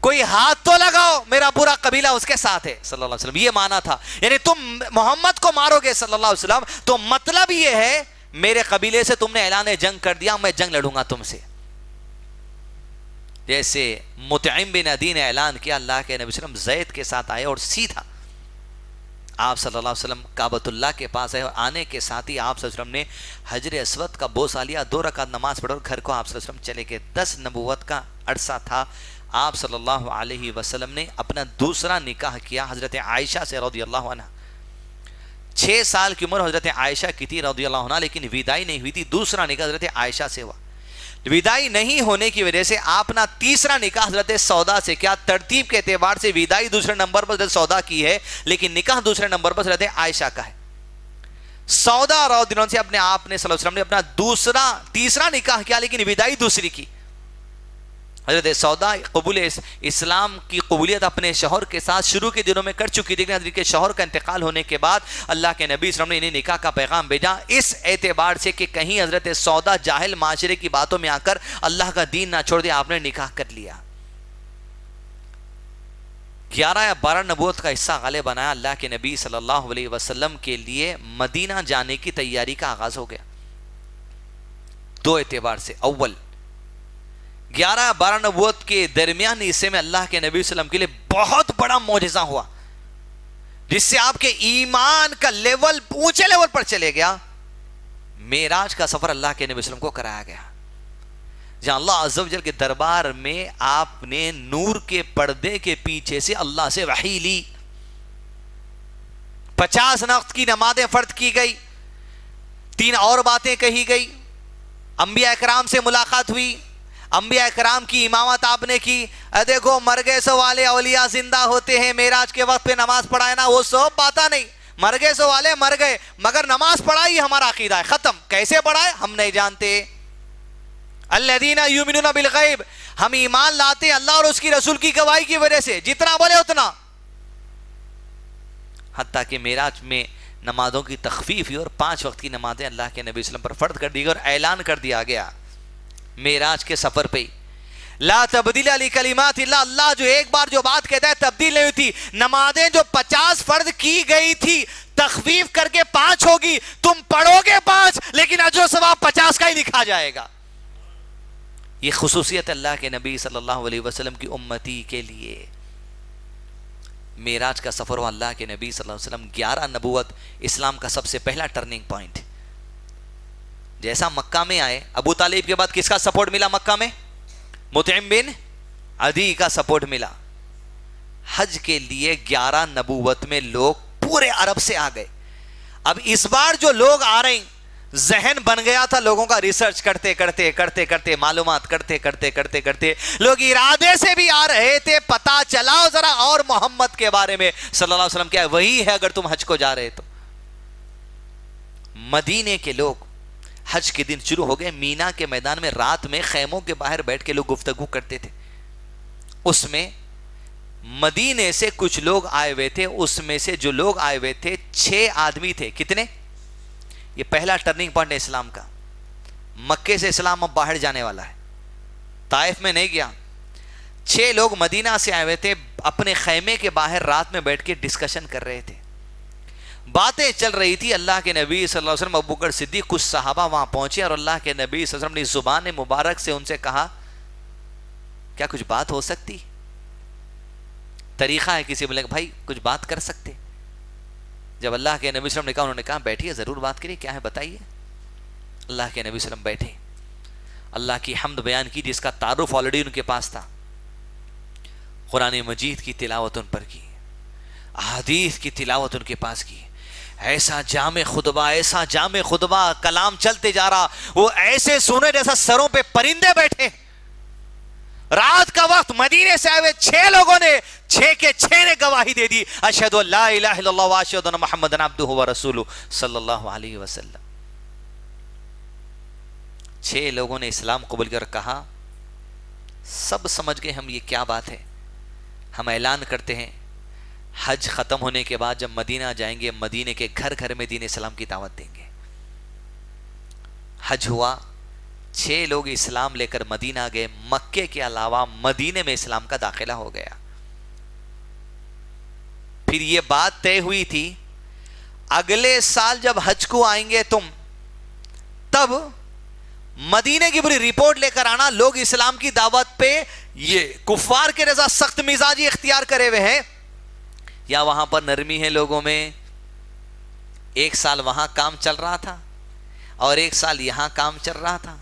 کوئی ہاتھ تو لگاؤ، میرا پورا قبیلہ اس کے ساتھ ہے صلی اللہ علیہ وسلم. یہ معنی تھا، یعنی تم محمد کو مارو گے صلی اللہ علیہ وسلم تو مطلب یہ ہے میرے قبیلے سے تم نے اعلان جنگ کر دیا، میں جنگ لڑوں گا تم سے. جیسے مطعم بن عدی نے اعلان کیا، اللہ کے نبی صلی اللہ علیہ وسلم زید کے ساتھ آئے اور سیدھا آپ صلی اللہ علیہ وسلم کعبۃ اللہ کے پاس آئے، اور آنے کے ساتھ ہی آپ صلی اللہ علیہ وسلم نے حجر اسود کا بوسہ لیا، 2 رکعت نماز پڑھ اور گھر کو آپ صلی اللہ علیہ وسلم چلے گئے. 10 نبوت کا عرصہ تھا. آپ صلی اللہ علیہ وسلم نے اپنا دوسرا نکاح کیا حضرت عائشہ سے رضی اللہ عنہ. 6 سال کی عمر حضرت عائشہ کی تھی رضی اللہ عنہ، لیکن ودائی نہیں ہوئی تھی. دوسرا نکاح حضرت عائشہ سے ہوا. ودائی نہیں ہونے کی وجہ سے آپ نے تیسرا نکاح حضرت سودا سے کیا. ترتیب کے اعتبار سے ودائی دوسرے نمبر پر حضرت سودا کی ہے، لیکن نکاح دوسرے نمبر پر حضرت عائشہ کا ہے. سودا رضی اللہ عنہ سے اپنے آپ نے صلی اللہ علیہ وسلم نے اپنا تیسرا نکاح کیا، لیکن ودائی دوسری کی. حضرت سودا قبول اسلام کی قبولیت اپنے شوہر کے ساتھ شروع کے دنوں میں کر چکی تھی، لیکن حضرت کے شوہر کا انتقال ہونے کے بعد اللہ کے نبی صلی اللہ علیہ وسلم نے انہیں نکاح کا پیغام بھیجا، اس اعتبار سے کہ کہیں حضرت سودا جاہل معاشرے کی باتوں میں آ کر اللہ کا دین نہ چھوڑ دیا. آپ نے نکاح کر لیا. 11 یا 12 نبوت کا حصہ غالب بنایا. اللہ کے نبی صلی اللہ علیہ وسلم کے لیے مدینہ جانے کی تیاری کا آغاز ہو گیا 2 اعتبار سے. اول 11-12 نبوت کے درمیان حصے میں اللہ کے نبی صلی اللہ علیہ وسلم کے لیے بہت بڑا معجزہ ہوا، جس سے آپ کے ایمان کا لیول اونچے لیول پر چلے گیا. معراج کا سفر اللہ کے نبی صلی اللہ علیہ وسلم کو کرایا گیا، جہاں اللہ عز و جل کے دربار میں آپ نے نور کے پردے کے پیچھے سے اللہ سے وحی لی. 50 وقت کی نمازیں فرض کی گئی، 3 اور باتیں کہی گئی. انبیاء اکرام سے ملاقات ہوئی، انبیاء اکرام کی امامت آپ نے کی. دیکھو مر گئے سو والے اولیاء زندہ ہوتے ہیں، معراج کے وقت پہ نماز پڑھائے نا، وہ سب باتیں نہیں. مر گئے سو والے مر گئے، مگر نماز پڑھائی ہمارا عقیدہ ہے. ختم. کیسے پڑھائے ہم نہیں جانتے. الذین یؤمنون بالغیب، ہم ایمان لاتے ہیں اللہ اور اس کی رسول کی گواہی کی وجہ سے، جتنا بولے اتنا. حتیٰ کہ معراج میں نمازوں کی تخفیف ہوئی اور 5 وقت کی نمازیں اللہ کے نبی صلی اللہ علیہ وسلم پر فرض کر دی گئی اور اعلان کر دیا گیا معراج کے سفر پہ. لا تبدیل لکلمات اللہ، اللہ جو ایک بار جو بات کہتا ہے تبدیل نہیں ہوتی. نمازیں جو 50 فرض کی گئی تھی تخفیف کر کے 5 ہوگی، تم پڑھو گے 5 لیکن اجر و ثواب 50 کا ہی لکھا جائے گا. یہ خصوصیت اللہ کے نبی صلی اللہ علیہ وسلم کی امتی کے لیے. معراج کا سفر ہوا اللہ کے نبی صلی اللہ علیہ وسلم. 11 نبوت اسلام کا سب سے پہلا ٹرننگ پوائنٹ. جیسا مکہ میں آئے، ابو طالب کے بعد کس کا سپورٹ ملا مکہ میں؟ مطعم بن عدی کا سپورٹ ملا. حج کے لیے 11 نبوت میں لوگ پورے عرب سے آ گئے. اب اس بار جو لوگ آ رہے ہیں، ذہن بن گیا تھا لوگوں کا، ریسرچ کرتے کرتے معلومات کرتے لوگ ارادے سے بھی آ رہے تھے. پتا چلا ذرا اور محمد کے بارے میں صلی اللہ علیہ وسلم کیا ہے، وہی ہے اگر تم حج کو جا رہے تو. مدینے کے لوگ حج کے دن شروع ہو گئے، مینا کے میدان میں رات میں خیموں کے باہر بیٹھ کے لوگ گفتگو کرتے تھے. اس میں مدینے سے کچھ لوگ آئے ہوئے تھے، اس میں سے جو لوگ آئے ہوئے تھے 6 آدمی تھے. کتنے؟ یہ پہلا ٹرننگ پوائنٹ ہے اسلام کا. مکے سے اسلام اب باہر جانے والا ہے، طائف میں نہیں گیا. 6 لوگ مدینہ سے آئے ہوئے تھے، اپنے خیمے کے باہر رات میں بیٹھ کے ڈسکشن کر رہے تھے، باتیں چل رہی تھی. اللہ کے نبی صلی اللہ علیہ وسلم، ابو بکر صدیق، کچھ صحابہ وہاں پہنچے اور اللہ کے نبی صلی اللہ علیہ وسلم نے زبان مبارک سے ان سے کہا کیا کچھ بات ہو سکتی؟ طریقہ ہے کسی بولے بھائی کچھ بات کر سکتے. جب اللہ کے نبی صلی اللہ علیہ وسلم نے کہا، انہوں نے کہا بیٹھیے ضرور بات کریے، کیا ہے بتائیے. اللہ کے نبی صلی اللہ علیہ وسلم بیٹھے, اللہ کی حمد بیان کی جس کا تعارف آلریڈی ان کے پاس تھا, قرآن مجید کی تلاوت ان پر کی, احادیث کی تلاوت ان کے پاس کی, ایسا جامع خطبہ, کلام چلتے جا رہا, وہ ایسے سنے جیسا سروں پہ پرندے بیٹھے. رات کا وقت مدینے سے آئے ہوئے 6 لوگوں نے 6 کے 6 نے گواہی دے دی, اشہد ان لا الہ الا اللہ واشہد ان محمد عبدہ ورسولہ صلی اللہ علیہ وسلم. 6 لوگوں نے اسلام قبول کر کہا, سب سمجھ گئے ہم یہ کیا بات ہے. ہم اعلان کرتے ہیں حج ختم ہونے کے بعد جب مدینہ جائیں گے, مدینے کے گھر گھر میں دین اسلام کی دعوت دیں گے. حج ہوا, 6 لوگ اسلام لے کر مدینہ گئے, مکے کے علاوہ مدینے میں اسلام کا داخلہ ہو گیا. پھر یہ بات طے ہوئی تھی اگلے سال جب حج کو آئیں گے تم, تب مدینے کی پوری رپورٹ لے کر آنا, لوگ اسلام کی دعوت پہ یہ کفار کے رضا سخت مزاجی اختیار کرے ہوئے ہیں یا وہاں پر نرمی ہے لوگوں میں. 1 سال وہاں کام چل رہا تھا اور 1 سال یہاں کام چل رہا تھا.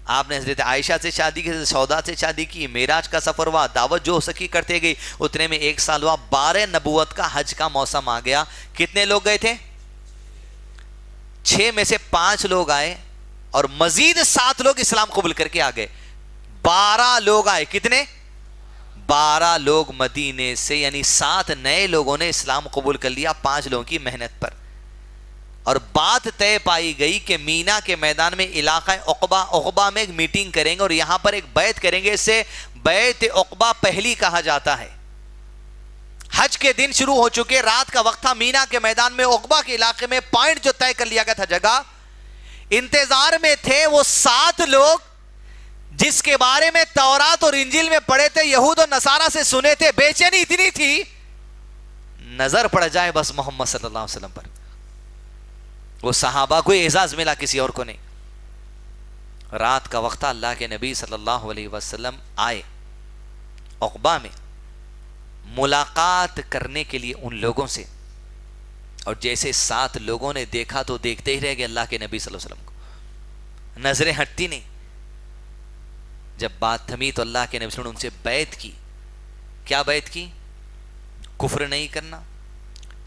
آپ نے حضرت عائشہ سے شادی کی, حضرت سودا سے شادی کی, معراج کا سفر ہوا, دعوت جو ہو سکی کرتے گئی, اتنے میں 1 سال ہوا, 12 نبوت کا حج کا موسم آ گیا. کتنے لوگ گئے تھے؟ 6 میں سے 5 لوگ آئے اور مزید 7 لوگ اسلام قبول کر کے آ گئے. 12 لوگ آئے. کتنے؟ 12 لوگ مدینے سے, یعنی 7 نئے لوگوں نے اسلام قبول کر لیا 5 لوگوں کی محنت پر. اور بات طے پائی گئی کہ مینا کے میدان میں علاقہ عقبہ میں ایک میٹنگ کریں گے اور یہاں پر ایک بیعت کریں گے. اسے بیعت عقبہ پہلی کہا جاتا ہے. حج کے دن شروع ہو چکے, رات کا وقت تھا, مینا کے میدان میں عقبہ کے علاقے میں پوائنٹ جو طے کر لیا گیا تھا جگہ, انتظار میں تھے وہ 7 لوگ جس کے بارے میں تورات اور انجیل میں پڑھے تھے, یہود و نصارہ سے سنے تھے. بے چینی اتنی تھی نظر پڑ جائے بس محمد صلی اللہ علیہ وسلم پر. وہ صحابہ کو اعزاز ملا, کسی اور کو نہیں. رات کا وقت اللہ کے نبی صلی اللہ علیہ وسلم آئے عقبہ میں ملاقات کرنے کے لیے ان لوگوں سے, اور جیسے 7 لوگوں نے دیکھا تو دیکھتے ہی رہ گئے اللہ کے نبی صلی اللہ علیہ وسلم کو, نظریں ہٹتی نہیں. جب بات تھمی تو اللہ کے نبی صلی اللہ علیہ وسلم نے ان سے بیعت کی. کیا بیعت کی؟ کفر نہیں کرنا,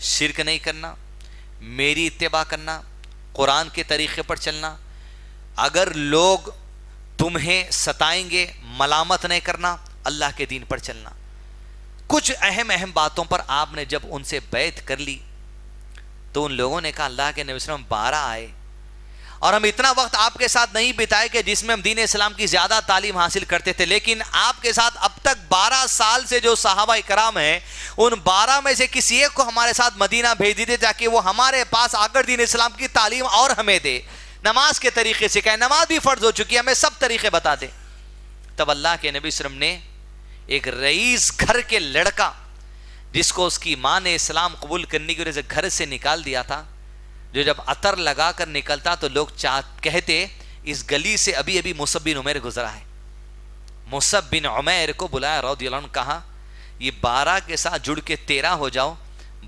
شرک نہیں کرنا, میری اتباع کرنا, قرآن کے طریقے پر چلنا, اگر لوگ تمہیں ستائیں گے ملامت نہیں کرنا, اللہ کے دین پر چلنا. کچھ اہم باتوں پر آپ نے جب ان سے بیعت کر لی تو ان لوگوں نے کہا اللہ کے نبی صلی اللہ علیہ وسلم 12 آئے اور ہم اتنا وقت آپ کے ساتھ نہیں بتائے کہ جس میں ہم دین اسلام کی زیادہ تعلیم حاصل کرتے تھے, لیکن آپ کے ساتھ اب تک 12 سال سے جو صحابہ کرام ہیں ان 12 میں سے کسی ایک کو ہمارے ساتھ مدینہ بھیج دیتے تاکہ وہ ہمارے پاس آ کر دین اسلام کی تعلیم اور ہمیں دے, نماز کے طریقے سکھائے, نماز بھی فرض ہو چکی ہے, ہمیں سب طریقے بتا دے. تب اللہ کے نبی صلی اللہ علیہ وسلم نے ایک رئیس گھر کے لڑکا جس کو اس کی ماں نے اسلام قبول کرنے کی وجہ سے گھر سے نکال دیا تھا, جو جب عطر لگا کر نکلتا تو لوگ کہتے اس گلی سے ابھی ابھی مصعب بن عمیر گزرا ہے. مصعب بن عمیر کو بلایا رضی اللہ عنہ, کہا یہ 12 کے ساتھ جڑ کے 13 ہو جاؤ,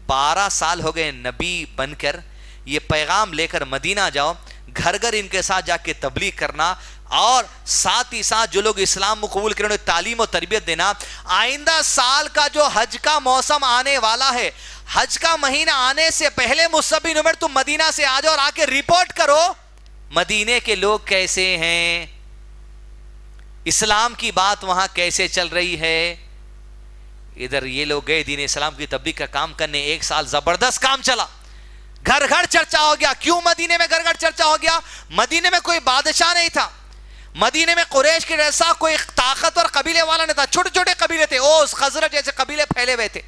12 سال ہو گئے نبی بن کر, یہ پیغام لے کر مدینہ جاؤ, گھر گھر ان کے ساتھ جا کے تبلیغ کرنا, اور ساتھ ہی ساتھ جو لوگ اسلام قبول کریں انہیں تعلیم و تربیت دینا. آئندہ سال کا جو حج کا موسم آنے والا ہے, حج کا مہینہ آنے سے پہلے مصعب بن عمیر تم مدینہ سے آ جاؤ اور آ کے رپورٹ کرو مدینے کے لوگ کیسے ہیں, اسلام کی بات وہاں کیسے چل رہی ہے. ادھر یہ لوگ گئے دین اسلام کی تبلیغ کا کام کرنے, 1 سال زبردست کام چلا, گھر گھر چرچا ہو گیا. کیوں مدینے میں گھر گھر چرچا ہو گیا؟ مدینے میں کوئی بادشاہ نہیں تھا, مدینے میں قریش کے جیسا کوئی طاقتور قبیلے والا نہیں تھا, چھوٹے چھوٹے قبیلے تھے, اوس خزرج جیسے قبیلے پھیلے ہوئے تھے.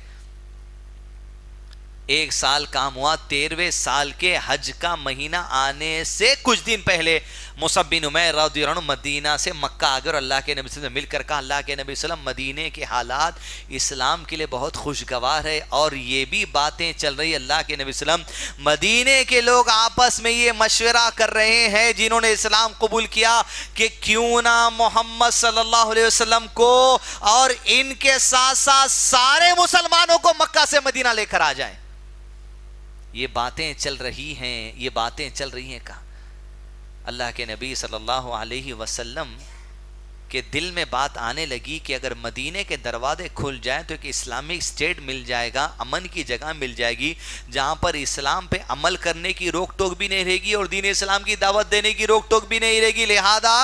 1 سال کام ہوا, 13ویں سال کے حج کا مہینہ آنے سے کچھ دن پہلے مصعب بن عمیر رضی اللہ عنہ مدینہ سے مکہ آ گئے اور اللہ کے نبی صلی اللہ علیہ وسلم مل کر کہا اللہ کے نبی صلی اللہ علیہ وسلم مدینے کے حالات اسلام کے لیے بہت خوشگوار ہے, اور یہ بھی باتیں چل رہی اللہ کے نبی صلی اللہ علیہ وسلم مدینے کے لوگ آپس میں یہ مشورہ کر رہے ہیں جنہوں نے اسلام قبول کیا کہ کیوں نہ محمد صلی اللہ علیہ وسلم کو اور ان کے ساتھ ساتھ سارے مسلمانوں کو مکہ سے مدینہ لے کر آ جائیں. یہ باتیں چل رہی ہیں, یہ باتیں چل رہی ہیں. کہا اللہ کے نبی صلی اللہ علیہ وسلم کے دل میں بات آنے لگی کہ اگر مدینے کے دروازے کھل جائیں تو ایک اسلامک اسٹیٹ مل جائے گا، امن کی جگہ مل جائے گی، جہاں پر اسلام پہ عمل کرنے کی روک ٹوک بھی نہیں رہے گی اور دین اسلام کی دعوت دینے کی روک ٹوک بھی نہیں رہے گی، لہذا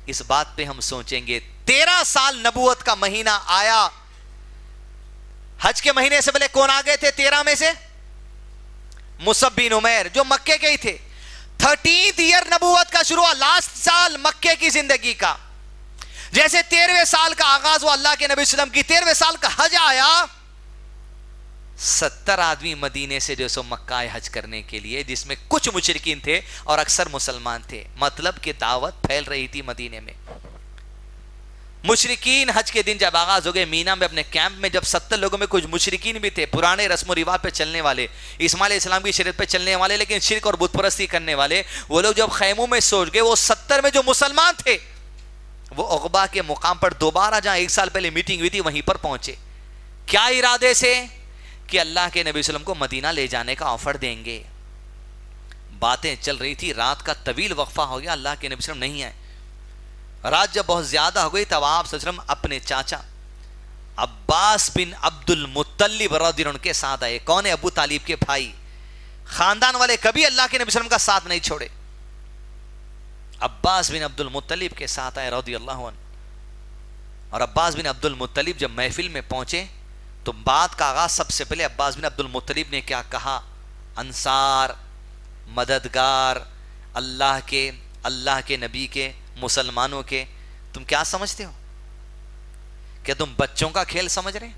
اس بات پہ ہم سوچیں گے۔ 13 سال نبوت کا مہینہ آیا، حج کے مہینے سے پہلے کون آ گئے تھے 13 میں سے؟ مصعب بن عمیر جو مکے کے ہی تھے۔ 13th ایئر نبوت کا شروع، لاسٹ سال مکے کی زندگی کا، جیسے 13ویں سال کا آغاز ہوا اللہ کے نبی صلی اللہ علیہ وسلم کی 13ویں سال کا حج آیا، 70 آدمی مدینے سے جو سو مکہ آئے حج کرنے کے لیے، جس میں کچھ مشرکین تھے اور اکثر مسلمان تھے، مطلب کہ دعوت پھیل رہی تھی مدینے میں۔ مشرکین حج کے دن جب آغاز ہو گئے مینا میں اپنے کیمپ میں، جب 70 لوگوں میں کچھ مشرکین بھی تھے، پرانے رسم و رواج پہ چلنے والے، اسماعیل علیہ السلام کی شریعت پہ چلنے والے لیکن شرک اور بت پرستی کرنے والے، وہ لوگ جب خیموں میں سوچ گئے، وہ 70 میں جو مسلمان تھے وہ عقبہ کے مقام پر دوبارہ جہاں 1 سال پہلے میٹنگ ہوئی تھی وہیں پر پہنچے۔ کیا ارادے سے؟ کہ اللہ کے نبی صلی اللہ علیہ وسلم کو مدینہ لے جانے کا آفر دیں گے۔ باتیں چل رہی تھی، رات کا طویل وقفہ ہو گیا، اللہ کے نبی صلی اللہ علیہ وسلم نہیں آئے۔ رات جب بہت زیادہ ہو گئی تب آپ صلی اللہ علیہ وسلم اپنے چاچا عباس بن عبد المطلب رضی اللہ عنہ کے ساتھ آئے۔ کون ہے؟ ابو طالب کے بھائی، خاندان والے کبھی اللہ کے نبی صلی اللہ علیہ وسلم کا ساتھ نہیں چھوڑے۔ عباس بن عبد المطلب کے ساتھ آئے رضی اللہ عنہ، اور عباس بن عبد المطلب جب محفل میں پہنچے تو بات کا آغاز سب سے پہلے عباس بن عبد المطلب نے کیا کہا؟ انصار، مددگار، اللہ کے نبی کے، مسلمانوں کے، تم کیا سمجھتے ہو؟ کہ تم بچوں کا کھیل سمجھ رہے؟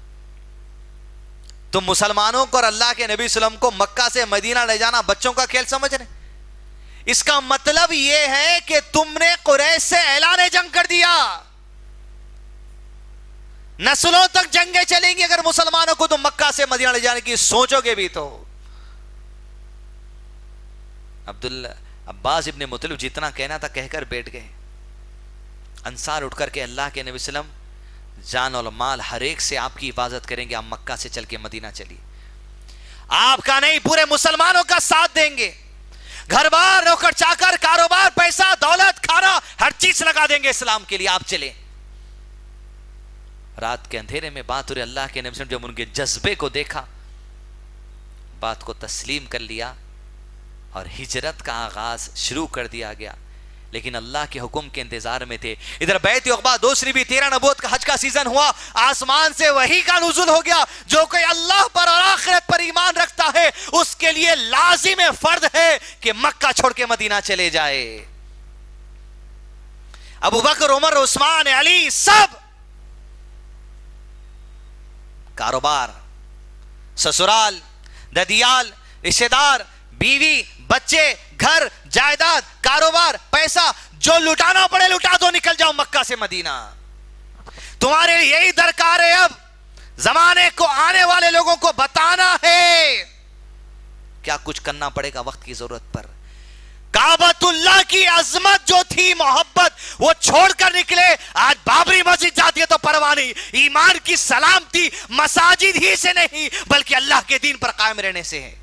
تم مسلمانوں کو اور اللہ کے نبی صلی اللہ علیہ وسلم کو مکہ سے مدینہ لے جانا بچوں کا کھیل سمجھ رہے؟ اس کا مطلب یہ ہے کہ تم نے قریش سے اعلان جنگ کر دیا، نسلوں تک جنگیں چلیں گی اگر مسلمانوں کو تم مکہ سے مدینہ لے جانے کی سوچو گے بھی تو۔ عباس ابن مطلب جتنا کہنا تھا کہہ کر بیٹھ گئے۔ انصار اٹھ کر کے اللہ کے نبی صلی اللہ علیہ وسلم جان اور مال ہر ایک سے آپ کی حفاظت کریں گے، آپ مکہ سے چل کے مدینہ چلیے، آپ کا نہیں پورے مسلمانوں کا ساتھ دیں گے، گھر بار نوکر چاکر کاروبار پیسہ دولت کھانا ہر چیز لگا دیں گے اسلام کے لیے، آپ چلیں۔ رات کے اندھیرے میں بات ہو رہی، اللہ کے نبی صلی اللہ علیہ وسلم جب ان کے جذبے کو دیکھا، بات کو تسلیم کر لیا اور ہجرت کا آغاز شروع کر دیا گیا، لیکن اللہ کے حکم کے انتظار میں تھے۔ ادھر بیت عقبہ دوسری بھی 13 نبوت کا حج کا سیزن ہوا، آسمان سے وحی کا نزول ہو گیا، جو کوئی اللہ پر اور آخرت پر ایمان رکھتا ہے اس کے لیے لازم فرض ہے کہ مکہ چھوڑ کے مدینہ چلے جائے۔ ابو بکر، عمر، عثمان، علی، سب کاروبار، سسرال، ددیال، رشتہ دار، بیوی، بچے، گھر، جائیداد، کاروبار، پیسہ جو لٹانا پڑے لٹا دو، نکل جاؤ مکہ سے مدینہ۔ تمہارے یہی درکار ہے، اب زمانے کو آنے والے لوگوں کو بتانا ہے کیا کچھ کرنا پڑے گا وقت کی ضرورت پر۔ کعبۃ اللہ کی عظمت جو تھی، محبت، وہ چھوڑ کر نکلے، آج بابری مسجد جاتی ہے تو پرواہ نہیں، ایمان کی سلامتی مساجد ہی سے نہیں بلکہ اللہ کے دین پر قائم رہنے سے ہے۔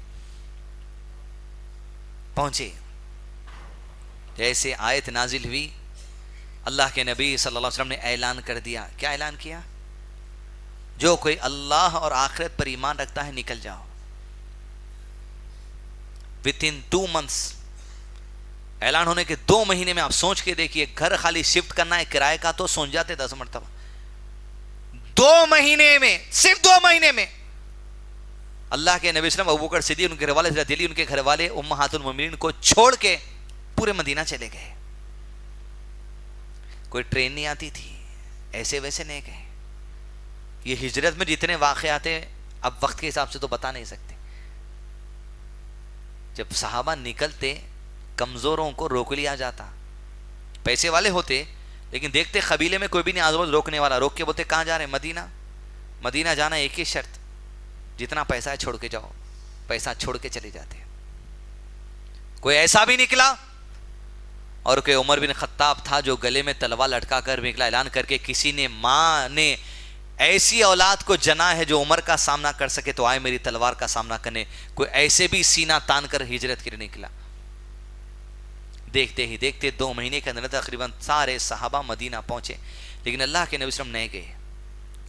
پہنچے، جیسے آیت نازل ہوئی اللہ کے نبی صلی اللہ علیہ وسلم نے اعلان کر دیا۔ کیا اعلان کیا؟ جو کوئی اللہ اور آخرت پر ایمان رکھتا ہے نکل جاؤ۔ within 2 months اعلان ہونے کے 2 مہینے میں آپ سوچ کے دیکھیے، گھر خالی شفٹ کرنا ہے کرائے کا تو سوچ جاتے 10 مرتبہ۔ 2 مہینے میں، صرف 2 مہینے میں اللہ کے نبی صلی اللہ علیہ وسلم، ابوبکر صدیق، ان کے گھر والے حضرت علی، ان کے گھر والے امہات المومنین کو چھوڑ کے پورے مدینہ چلے گئے۔ کوئی ٹرین نہیں آتی تھی، ایسے ویسے نہیں گئے۔ یہ ہجرت میں جتنے واقعات ہیں اب وقت کے حساب سے تو بتا نہیں سکتے۔ جب صحابہ نکلتے کمزوروں کو روک لیا جاتا، پیسے والے ہوتے لیکن دیکھتے قبیلے میں کوئی بھی نہیں آزاد روکنے والا، روک کے بولتے کہاں جا رہے ہیں؟ مدینہ۔ مدینہ جانا ایک ہی شرط، جتنا پیسہ ہے چھوڑ کے جاؤ، پیسہ چھوڑ کے چلے جاتے۔ کوئی ایسا بھی نکلا، اور کوئی عمر بن خطاب تھا جو گلے میں تلوار لٹکا کر نکلا، اعلان کر کے کسی نے ماں نے ایسی اولاد کو جنا ہے جو عمر کا سامنا کر سکے تو آئے میری تلوار کا سامنا کرنے۔ کوئی ایسے بھی سینہ تان کر ہجرت کے لیے نکلا۔ دیکھتے ہی دیکھتے 2 مہینے کے اندر تقریباً سارے صحابہ مدینہ پہنچے، لیکن اللہ کے نبی صلی اللہ علیہ وسلم نہیں گئے،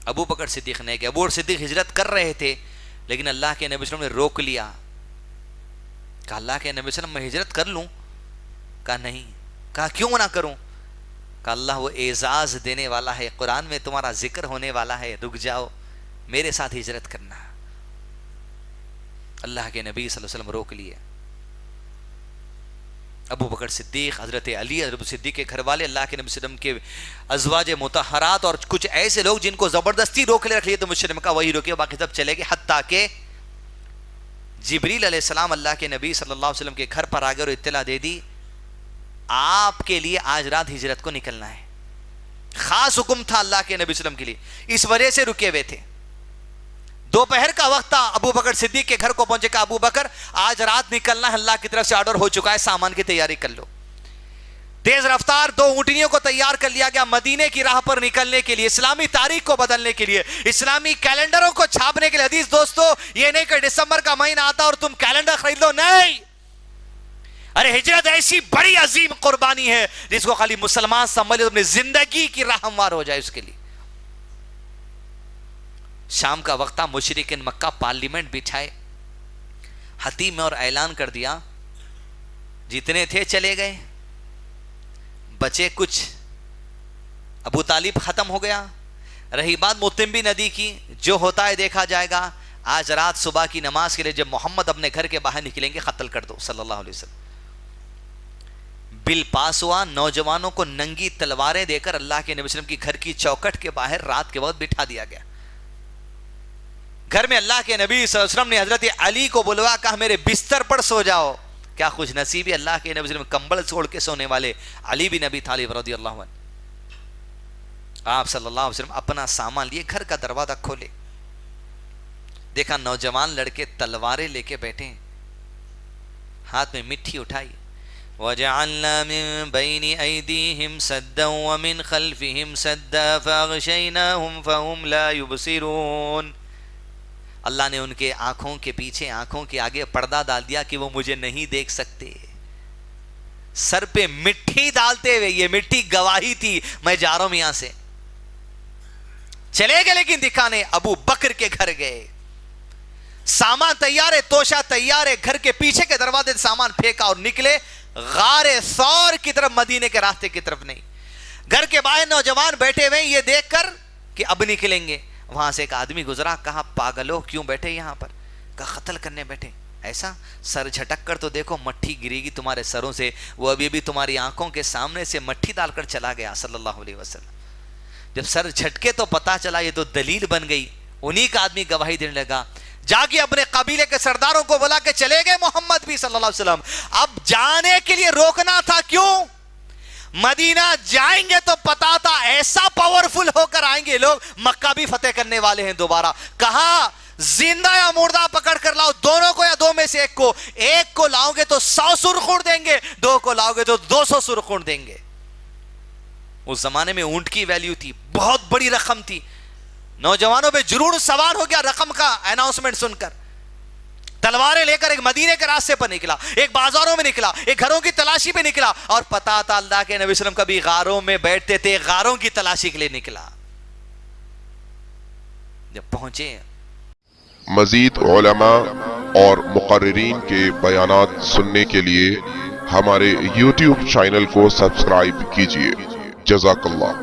ابو بکر صدیق نہیں گئے۔ ابو بکر صدیق ہجرت کر رہے تھے، لیکن اللہ کے نبی صلی اللہ علیہ وسلم نے روک لیا۔ کہا اللہ کے نبی صلی اللہ علیہ وسلم میں ہجرت کر لوں؟ کہا نہیں۔ کہا کیوں نہ کروں؟ کہا اللہ وہ اعزاز دینے والا ہے، قرآن میں تمہارا ذکر ہونے والا ہے، رک جاؤ، میرے ساتھ ہجرت کرنا۔ اللہ کے نبی صلی اللہ علیہ وسلم روک لیے۔ ابو بکر صدیق، حضرت علی، حضرت صدیق کے گھر والے، اللہ کے نبی صلی اللہ علیہ وسلم کے ازواج مطہرات اور کچھ ایسے لوگ جن کو زبردستی روک لے رکھ لیے تو مسلم کا وہی روکے، باقی سب چلے گئے، حتیٰ کہ جبریل علیہ السلام اللہ کے نبی صلی اللہ علیہ وسلم کے گھر پر آ گئے اور اطلاع دے دی آپ کے لیے آج رات ہجرت کو نکلنا ہے۔ خاص حکم تھا اللہ کے نبی صلی اللہ علیہ وسلم کے لیے، اس وجہ سے رکے ہوئے تھے۔ دوپہر کا وقت تھا، ابو بکر صدیق کے گھر کو پہنچے، کہا ابو بکر آج رات نکلنا ہے، اللہ کی طرف سے آرڈر ہو چکا ہے، سامان کی تیاری کر لو۔ تیز رفتار 2 اونٹنیوں کو تیار کر لیا گیا مدینے کی راہ پر نکلنے کے لیے، اسلامی تاریخ کو بدلنے کے لیے، اسلامی کیلنڈروں کو چھاپنے کے لیے۔ حدیث دوستو یہ نہیں کہ دسمبر کا مہینہ آتا اور تم کیلنڈر خرید لو، نہیں۔ ارے ہجرت ایسی بڑی عظیم قربانی ہے جس کو خالی مسلمان سنبھلے تو اپنی زندگی کی راہ ہموار ہو جائے۔ اس کے لیے شام کا وقت تھا، مشرکین مکہ پارلیمنٹ بٹھائے، حتیم میں اور اعلان کر دیا جتنے تھے چلے گئے، بچے کچھ، ابو طالب ختم ہو گیا، رہی بات متنبی ندی کی، جو ہوتا ہے دیکھا جائے گا۔ آج رات صبح کی نماز کے لیے جب محمد اپنے گھر کے باہر نکلیں گے قتل کر دو صلی اللہ علیہ وسلم۔ بل پاس ہوا، نوجوانوں کو ننگی تلواریں دے کر اللہ کے نبی صلی اللہ علیہ وسلم کی گھر کی چوکٹ کے باہر رات کے وقت بٹھا دیا گیا۔ گھر میں اللہ کے نبی صلی اللہ علیہ وسلم نے حضرت علی کو بلوا، کہا میرے بستر پر سو جاؤ۔ کیا خوش نصیبی اللہ کے نبی صلی اللہ علیہ وسلم کمبل چھوڑ کے سونے والے علی بن ابی طالب رضی اللہ عنہ۔ آپ صلی اللہ علیہ وسلم اپنا سامان لیے گھر کا دروازہ کھولے، دیکھا نوجوان لڑکے تلواریں لے کے بیٹھے، ہاتھ میں مٹھی اٹھائی، وَجَعَلْنَا مِن بَيْنِ أَيْدِيهِمْ سَدًّا وَمِنْ خَلْفِهِمْ سَدًّا فَأَغْشَيْنَاهُمْ فَهُمْ لَا يُبْصِرُونَ۔ اللہ نے ان کے آنکھوں کے پیچھے، آنکھوں کے آگے پردہ ڈال دیا کہ وہ مجھے نہیں دیکھ سکتے۔ سر پہ مٹھی ڈالتے ہوئے، یہ مٹھی گواہی تھی میں جا رہا ہوں یہاں سے۔ چلے گئے لیکن دکھانے، ابو بکر کے گھر گئے، سامان تیار ہے، توشہ تیار ہے، گھر کے پیچھے کے دروازے سے سامان پھینکا اور نکلے غار ثور کی طرف، مدینے کے راستے کی طرف نہیں۔ گھر کے باہر نوجوان بیٹھے ہوئے یہ دیکھ کر کہ اب نکلیں گے، وہاں سے ایک آدمی گزرا، کہا پاگلو کیوں بیٹھے یہاں پر؟ کہا قتل کرنے بیٹھے۔ ایسا؟ سر جھٹک کر تو دیکھو مٹھی گرے گی تمہارے سروں سے، وہ ابھی بھی تمہاری آنکھوں کے سامنے سے مٹھی ڈال کر چلا گیا صلی اللہ علیہ وسلم۔ جب سر جھٹکے تو پتا چلا یہ تو دلیل بن گئی، انہی کا آدمی گواہی دینے لگا۔ جا کے اپنے قبیلے کے سرداروں کو بلا کے چلے گئے محمد بھی صلی اللہ علیہ وسلم۔ اب جانے کے لیے روکنا تھا، کیوں؟ مدینہ جائیں گے تو پتا تھا ایسا پاورفل ہو کر آئیں گے لوگ، مکہ بھی فتح کرنے والے ہیں دوبارہ۔ کہا زندہ یا مردہ پکڑ کر لاؤ، دونوں کو یا 2 میں سے ایک کو لاؤ گے تو 100 سرخون دیں گے، 2 کو لاؤ گے تو 200 سرخون دیں گے۔ اس زمانے میں اونٹ کی ویلیو تھی، بہت بڑی رقم تھی۔ نوجوانوں پہ جنون سوار ہو گیا رقم کا اناؤنسمنٹ سن کر۔ تلواریں لے کر ایک مدینے کے راستے پر نکلا، ایک بازاروں میں نکلا، ایک گھروں کی تلاشی پہ نکلا، اور پتا تھا اللہ کے نبی صلی اللہ علیہ وسلم کبھی غاروں میں بیٹھتے تھے، غاروں کی تلاشی کے لیے نکلا۔ جب پہنچے، مزید علماء اور مقررین کے بیانات سننے کے لیے ہمارے YouTube چینل کو سبسکرائب کیجیے۔ جزاک اللہ۔